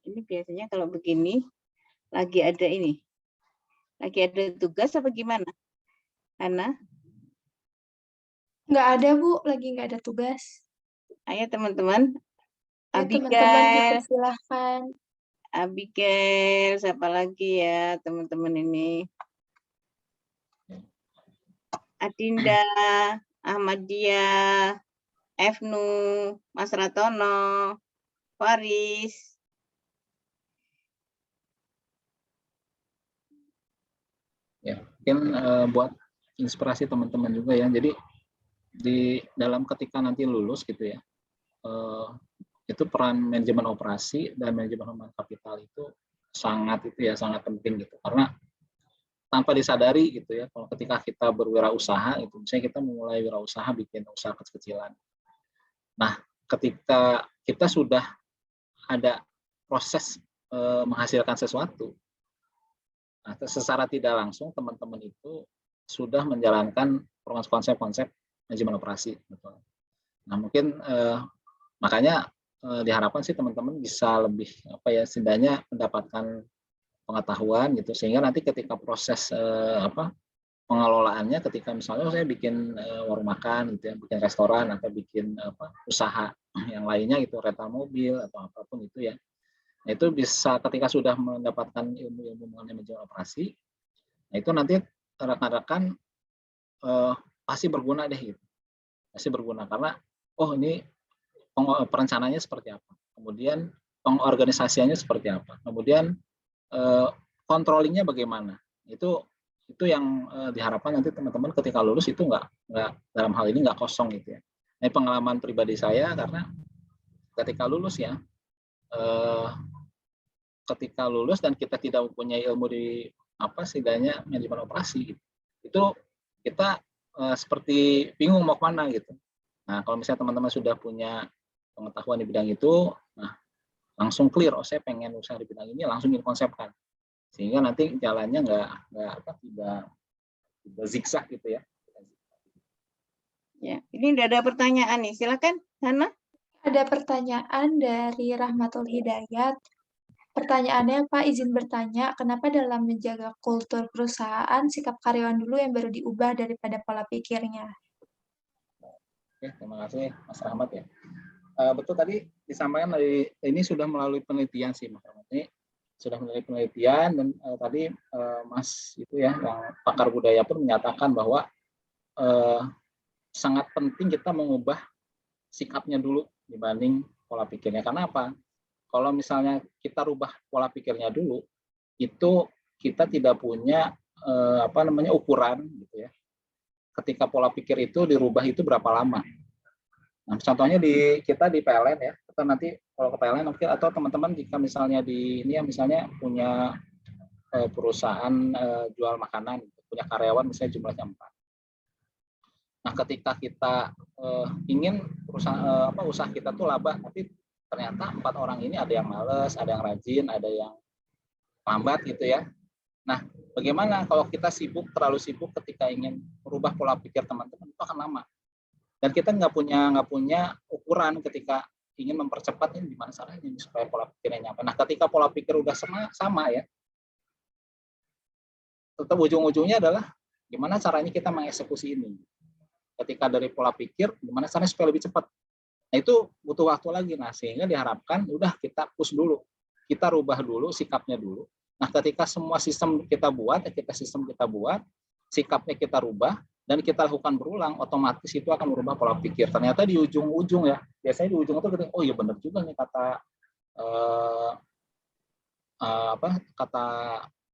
Ini biasanya kalau begini lagi ada tugas apa gimana? Hana? Nggak ada, Bu. Lagi nggak ada tugas. Ayo teman-teman. Ya, teman-teman dipersilahkan. Abigail, siapa lagi ya teman-teman ini? Adinda, Ahmadiyah, Efnu, Mas Ratono, Faris. Ya, mungkin buat inspirasi teman-teman juga ya. Jadi di dalam ketika nanti lulus gitu ya, itu peran manajemen operasi dan manajemen human capital itu sangat penting gitu. Karena tanpa disadari gitu ya, kalau ketika kita berwirausaha itu, misalnya kita memulai wirausaha bikin usaha kecil-kecilan. Nah, ketika kita sudah ada proses menghasilkan sesuatu, nah, secara tidak langsung teman-teman itu sudah menjalankan konsep-konsep manajemen operasi. Nah, mungkin makanya diharapkan sih teman-teman bisa lebih setidaknya mendapatkan pengetahuan gitu, sehingga nanti ketika proses pengelolaannya, ketika misalnya saya bikin warung makan gitu ya, bikin restoran atau bikin usaha yang lainnya gitu, rental mobil atau apapun itu ya, nah, itu bisa ketika sudah mendapatkan ilmu-ilmu mengenai manajemen operasi, nah itu nanti rekan-rekan pasti berguna deh gitu, pasti berguna karena ini perencanaannya seperti apa, kemudian pengorganisasiannya seperti apa, kemudian controllingnya bagaimana, itu yang diharapkan nanti teman-teman ketika lulus itu nggak dalam hal ini nggak kosong gitu ya. Ini pengalaman pribadi saya karena ketika lulus ya, ketika lulus dan kita tidak mempunyai ilmu di setidaknya manajemen operasi gitu, itu kita seperti bingung mau kemana gitu. Nah, kalau misalnya teman-teman sudah punya pengetahuan di bidang itu, nah langsung clear, saya pengen usaha di bidang ini, langsung dikonsepkan, sehingga nanti jalannya tidak zigzag gitu ya. Ya, ini udah ada pertanyaan nih, silakan Hana. Ada pertanyaan dari Rahmatul Hidayat. Pertanyaannya, Pak, izin bertanya, kenapa dalam menjaga kultur perusahaan, sikap karyawan dulu yang baru diubah daripada pola pikirnya? Oke, terima kasih Mas Rahmat ya. Betul tadi disampaikan dari ini sudah melalui penelitian sih Mas Rahmat. Ini sudah melalui penelitian dan tadi Mas itu ya yang pakar budaya pun menyatakan bahwa sangat penting kita mengubah sikapnya dulu dibanding pola pikirnya. Karena apa? Kalau misalnya kita rubah pola pikirnya dulu, itu kita tidak punya ukuran gitu ya. Ketika pola pikir itu dirubah itu berapa lama? Nah, contohnya kita di PLN ya, kita nanti kalau ke PLN mungkin atau teman-teman jika misalnya di ini ya misalnya punya perusahaan jual makanan, punya karyawan misalnya jumlahnya 4. Nah, ketika kita ingin usaha kita tuh laba, tapi ternyata 4 orang ini ada yang malas, ada yang rajin, ada yang lambat gitu ya. Nah, bagaimana kalau kita terlalu sibuk ketika ingin merubah pola pikir teman-teman, itu akan lama. Dan kita nggak punya ukuran ketika ingin mempercepat ini gimana caranya supaya pola pikirnya nyampe. Nah, ketika pola pikir udah sama ya, tetap ujung-ujungnya adalah gimana caranya kita mengeksekusi ini. Ketika dari pola pikir, gimana caranya supaya lebih cepat. Nah, itu butuh waktu lagi. Nah, sehingga diharapkan udah kita push dulu, kita rubah dulu sikapnya dulu. Nah, ketika semua sistem kita buat, sikapnya kita rubah, dan kita lakukan berulang, otomatis itu akan merubah pola pikir. Ternyata di ujung-ujung ya, biasanya di ujung itu kita, oh iya benar juga nih kata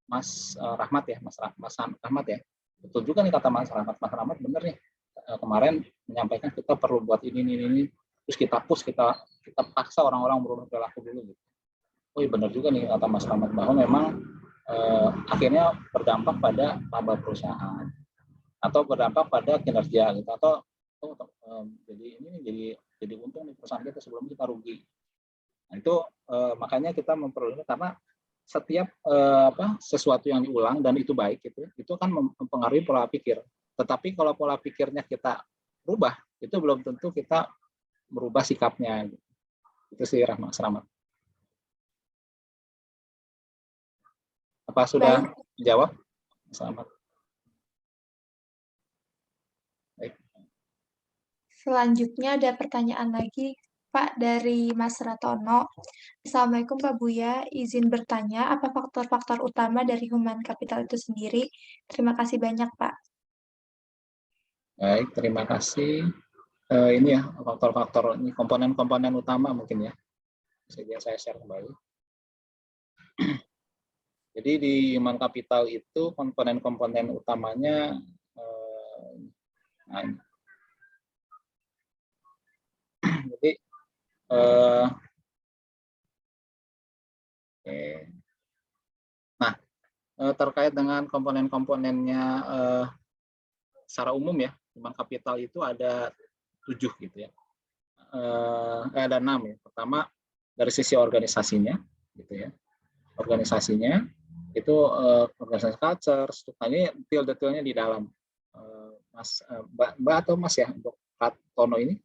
Mas Rahmat ya, Mas Rahmat ya, betul juga nih kata Mas Rahmat benar nih. Kemarin menyampaikan kita perlu buat ini, terus kita push, kita paksa orang-orang berubah perilaku dulu gitu. Oh iya benar juga nih kata Mas Rahmat bahwa memang akhirnya berdampak pada laba perusahaan atau berdampak pada kinerja gitu atau jadi untung di perusahaan kita sebelum kita rugi. Nah, itu makanya kita memperlukan karena setiap sesuatu yang diulang dan itu baik itu akan mempengaruhi pola pikir. Tetapi kalau pola pikirnya kita rubah, itu belum tentu kita merubah sikapnya. Itu sih Mas Rahmat. Apa sudah dijawab? Selamat. Baik. Selanjutnya ada pertanyaan lagi, Pak, dari Mas Ratono. Assalamualaikum Pak Buya, izin bertanya, apa faktor-faktor utama dari human capital itu sendiri? Terima kasih banyak, Pak. Baik, terima kasih. Ini ya, faktor-faktor, ini komponen-komponen utama mungkin ya. Saya share kembali. Jadi di human capital itu komponen-komponen utamanya jadi terkait dengan komponen-komponennya secara umum ya, human capital itu ada 7 gitu ya. Ada 6 ya. Pertama dari sisi organisasinya gitu ya. Organisasinya itu organisasi culture, strukturnya detail-detailnya di dalam. Mbak atau Mas ya untuk Ratono ini?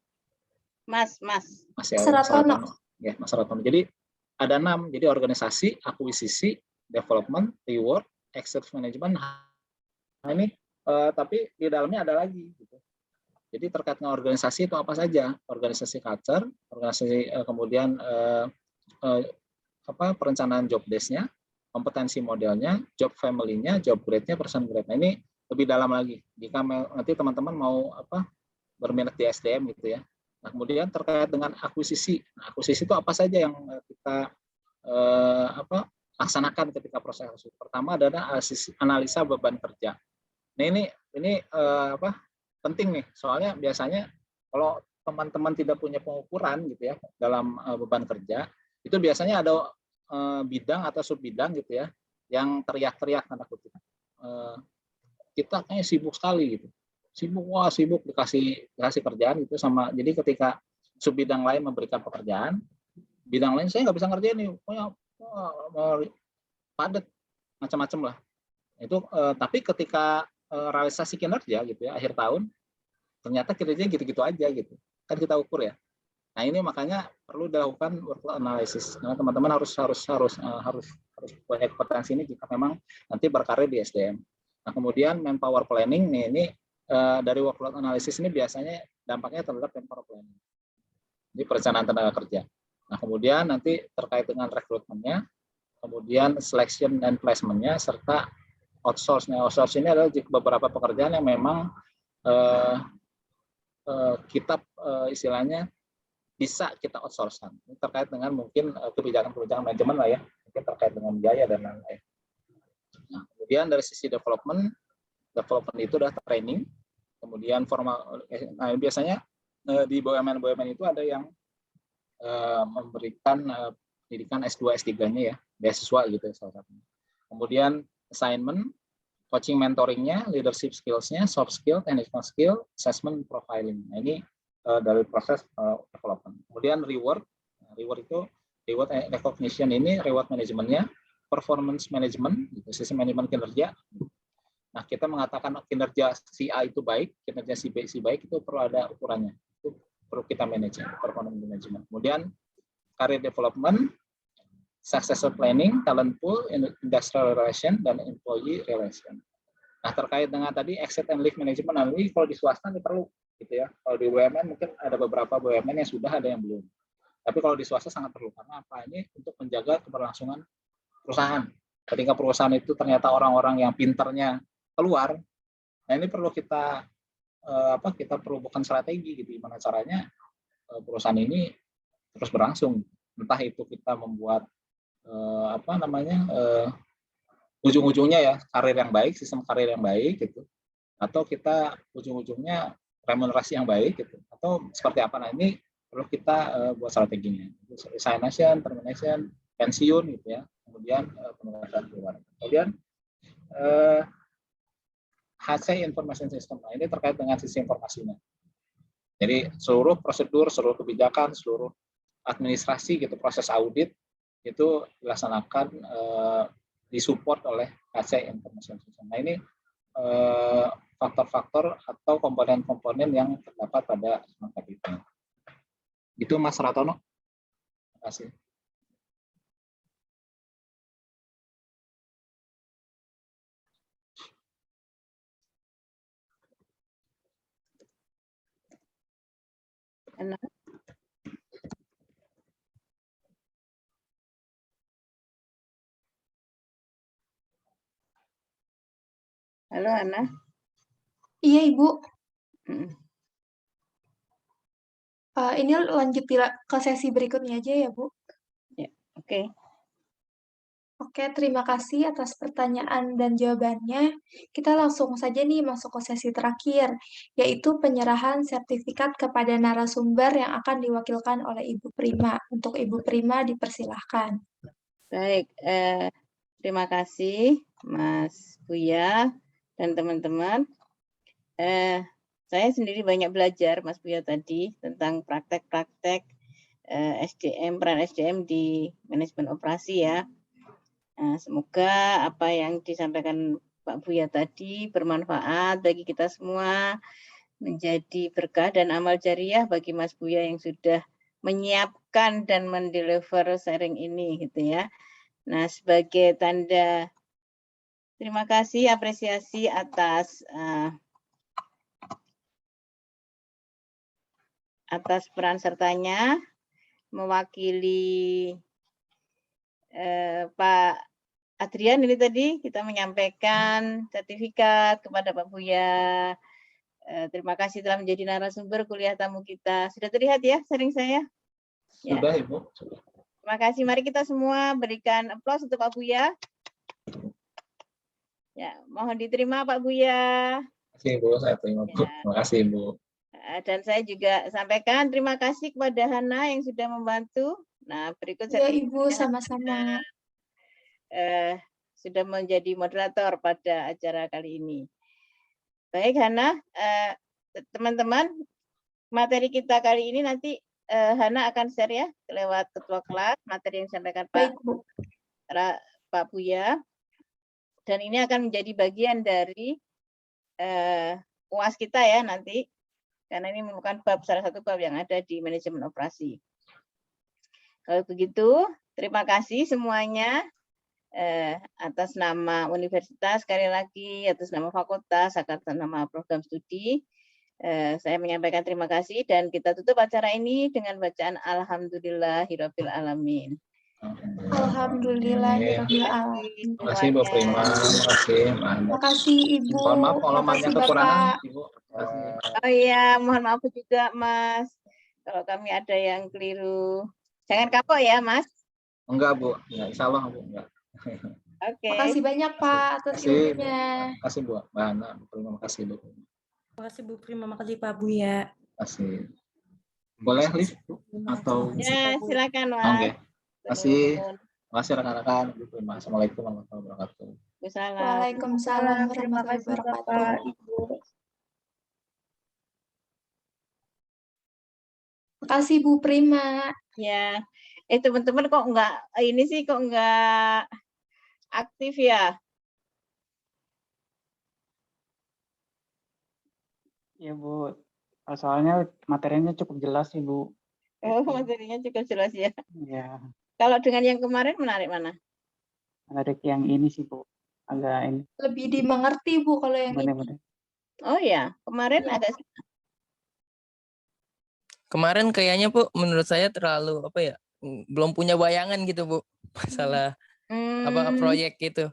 Mas ya, Mas Ratono. Ya, Mas Ratono. Jadi ada 6. Jadi organisasi, akuisisi, development, reward, access management. Nah ini tapi di dalamnya ada lagi. Gitu. Jadi terkait dengan organisasi itu apa saja? Organisasi culture, organisasi kemudian perencanaan job desk-nya, kompetensi modelnya, job family-nya, job grade-nya, person grade. Nah ini lebih dalam lagi. Jika nanti teman-teman mau berminat di SDM gitu ya. Nah kemudian terkait dengan akuisisi. Nah, akuisisi itu apa saja yang kita laksanakan ketika proses akuisisi? Pertama adalah analisa beban kerja. Nah ini penting nih. Soalnya biasanya kalau teman-teman tidak punya pengukuran gitu ya dalam beban kerja, itu biasanya ada bidang atau subbidang gitu ya yang teriak-teriak tanda kutip kita kayaknya sibuk sekali gitu, sibuk dikasih kerjaan gitu sama. Jadi ketika subbidang lain memberikan pekerjaan, bidang lain saya nggak bisa ngerjain nih, pokoknya padat macam-macam lah itu. Tapi ketika realisasi kinerja gitu ya akhir tahun, ternyata kinerjanya gitu-gitu aja gitu kan kita ukur ya. Nah ini makanya perlu dilakukan workload analysis karena teman-teman harus punya kompetensi ini jika memang nanti berkarir di SDM. Nah kemudian manpower planning nih ini dari workload analysis ini biasanya dampaknya terhadap employer planning. Ini perencanaan tenaga kerja. Nah, kemudian nanti terkait dengan rekrutmennya, kemudian selection and placement-nya, serta outsource. Nah, outsource ini adalah beberapa pekerjaan yang memang kita istilahnya bisa kita outsource-kan. Ini terkait dengan mungkin kebijakan-kebijakan manajemen lah ya, mungkin terkait dengan biaya dan lain-lain. Nah, kemudian dari sisi development itu adalah training, kemudian formal. Nah, biasanya di BUMN itu ada yang memberikan pendidikan S2, S3-nya ya, beasiswa gitu salah satunya. Kemudian assignment, coaching mentoringnya, leadership skills-nya, soft skill, technical skill, assessment, profiling. Nah, ini dari proses development. Kemudian reward itu reward recognition, ini reward manajemennya, performance management, gitu, sistem manajemen kinerja. Nah, kita mengatakan kinerja si A itu baik, kinerja si B baik, itu perlu ada ukurannya. Itu perlu kita manage, performance management. Kemudian career development, successor planning, talent pool, industrial relation, dan employee relation. Nah, terkait dengan tadi exit and leave management, nah ini kalau di swasta ini perlu, gitu ya. Kalau di BUMN mungkin ada beberapa BUMN yang sudah, ada yang belum. Tapi kalau di swasta sangat perlu, karena apa? Ini untuk menjaga keberlangsungan perusahaan. Ketika perusahaan itu ternyata orang-orang yang pinternya keluar, nah ini perlu kita kita perlu bukan strategi gitu, gimana caranya perusahaan ini terus berlangsung. Entah itu kita membuat ujung-ujungnya ya karir yang baik, sistem karir yang baik gitu, atau kita ujung-ujungnya remunerasi yang baik gitu, atau seperti apa. Nah, ini perlu kita buat strateginya, resignation, termination, pensiun gitu ya, kemudian penugasan keluar. Kemudian HC information system, nah ini terkait dengan sisi informasinya. Jadi seluruh prosedur, seluruh kebijakan, seluruh administrasi gitu, proses audit itu dilaksanakan disupport oleh HC information system. Nah, ini faktor-faktor atau komponen-komponen yang terdapat pada smart capital. Itu Mas Ratono. Terima kasih. Hana. Halo, Hana. Iya, Ibu. Mm. Ini lanjut ke sesi berikutnya aja ya, Bu. Ya, oke. Oke, terima kasih atas pertanyaan dan jawabannya. Kita langsung saja nih masuk ke sesi terakhir, yaitu penyerahan sertifikat kepada narasumber yang akan diwakilkan oleh Ibu Prima. Untuk Ibu Prima dipersilahkan. Baik, terima kasih Mas Buya dan teman-teman. Saya sendiri banyak belajar Mas Buya tadi tentang praktek-praktek SDM, peran SDM di manajemen operasi ya. Semoga apa yang disampaikan Pak Buya tadi bermanfaat bagi kita semua, menjadi berkah dan amal jariah bagi Mas Buya yang sudah menyiapkan dan mendeliver sharing ini gitu ya. Nah, sebagai tanda terima kasih, apresiasi atas peran sertanya mewakili Pak Adrian ini tadi kita menyampaikan sertifikat kepada Pak Buya. Terima kasih telah menjadi narasumber kuliah tamu kita. Sudah terlihat ya sharing saya? Sudah, ya. Ibu. Terima kasih. Mari kita semua berikan aplaus untuk Pak Buya. Ya, mohon diterima Pak Buya. Terima kasih, Ibu. Saya terima, Bu. Terima kasih, Ibu. Dan saya juga sampaikan terima kasih kepada Hana yang sudah membantu. Nah, berikut Ya, Ibu, sama-sama. Sudah menjadi moderator pada acara kali ini. Baik, Hana, teman-teman, materi kita kali ini nanti Hana akan share ya lewat ketua kelas materi yang disampaikan Pak Buya. Dan ini akan menjadi bagian dari UAS kita ya nanti, karena ini merupakan salah satu bab yang ada di manajemen operasi. Kalau begitu, terima kasih semuanya atas nama universitas, sekali lagi atas nama fakultas, atas nama program studi. Saya menyampaikan terima kasih dan kita tutup acara ini dengan bacaan Alhamdulillahirabbil alamin. Alhamdulillahirabbil alamin. Terima kasih Bu Prima, terima kasih Mbak Hana. Terima kasih Ibu. Mohon maaf kalau Terima banyak kasih kekurangan Bapak. Ibu. Terima kasih. Oh iya, mohon maaf juga Mas. Kalau kami ada yang keliru. Jangan kapok ya Mas. Enggak Bu, ya, insya Allah Bu. Enggak. Oke. Makasih banyak Pak atas ilmunya. Terima kasih Bu Mbak Hana. Terima kasih Bu. Terima kasih Bu Prima, makasih Pak Buya. Terima kasih. Boleh Liv Bu? Atau Ya, silakan Mas. Oke. Terima kasih. Terima kasih rekan-rekan. Assalamualaikum warahmatullahi wabarakatuh. Waalaikumsalam warahmatullahi wabarakatuh. Terima kasih Bu Prima. Ya, teman-teman kok enggak aktif ya? Ya Bu, soalnya materinya cukup jelas sih Bu. Oh, materinya cukup jelas ya. Ya, Kalau dengan yang kemarin menarik mana? menarik yang ini sih Bu. Agak ini, Lebih dimengerti Bu kalau yang ini. benar-benar. Oh ya, kemarin Ya. agak Kemarin kayaknya Bu, menurut saya terlalu belum punya bayangan gitu Bu, masalah proyek gitu.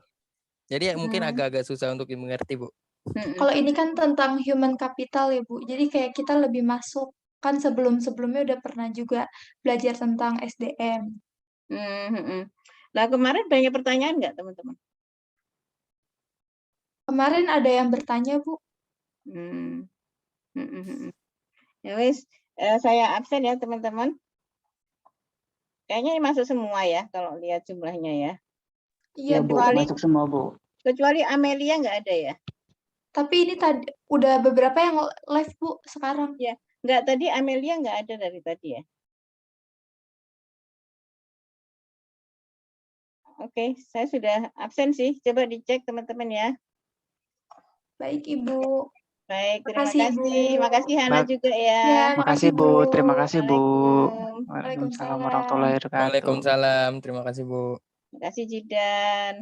Jadi mungkin agak-agak susah untuk dimengerti Bu. Kalau ini kan tentang human capital ya Bu. Jadi kayak kita lebih masuk kan sebelum-sebelumnya udah pernah juga belajar tentang SDM. Nah, kemarin banyak pertanyaan nggak teman-teman? Kemarin ada yang bertanya Bu. Ya wis, saya absen ya teman-teman. Kayaknya ini masuk semua ya kalau lihat jumlahnya ya. Iya Ya Bu, kecuali masuk semua Bu. Kecuali Amelia nggak ada ya. tapi ini tadi udah beberapa yang live Bu sekarang. Ya, nggak tadi Amelia nggak ada dari tadi ya. Oke, saya sudah absen sih. Coba dicek teman-teman ya. Baik Ibu. Baik, terima Makasih, kasih. Ibu. Makasih Hana Baik. juga ya. Ya, Makasih Bu, terima kasih Bu. Waalaikumsalam. Waalaikumsalam warahmatullahi wabarakatuh. Waalaikumsalam, terima kasih Bu. Terima kasih Jidan.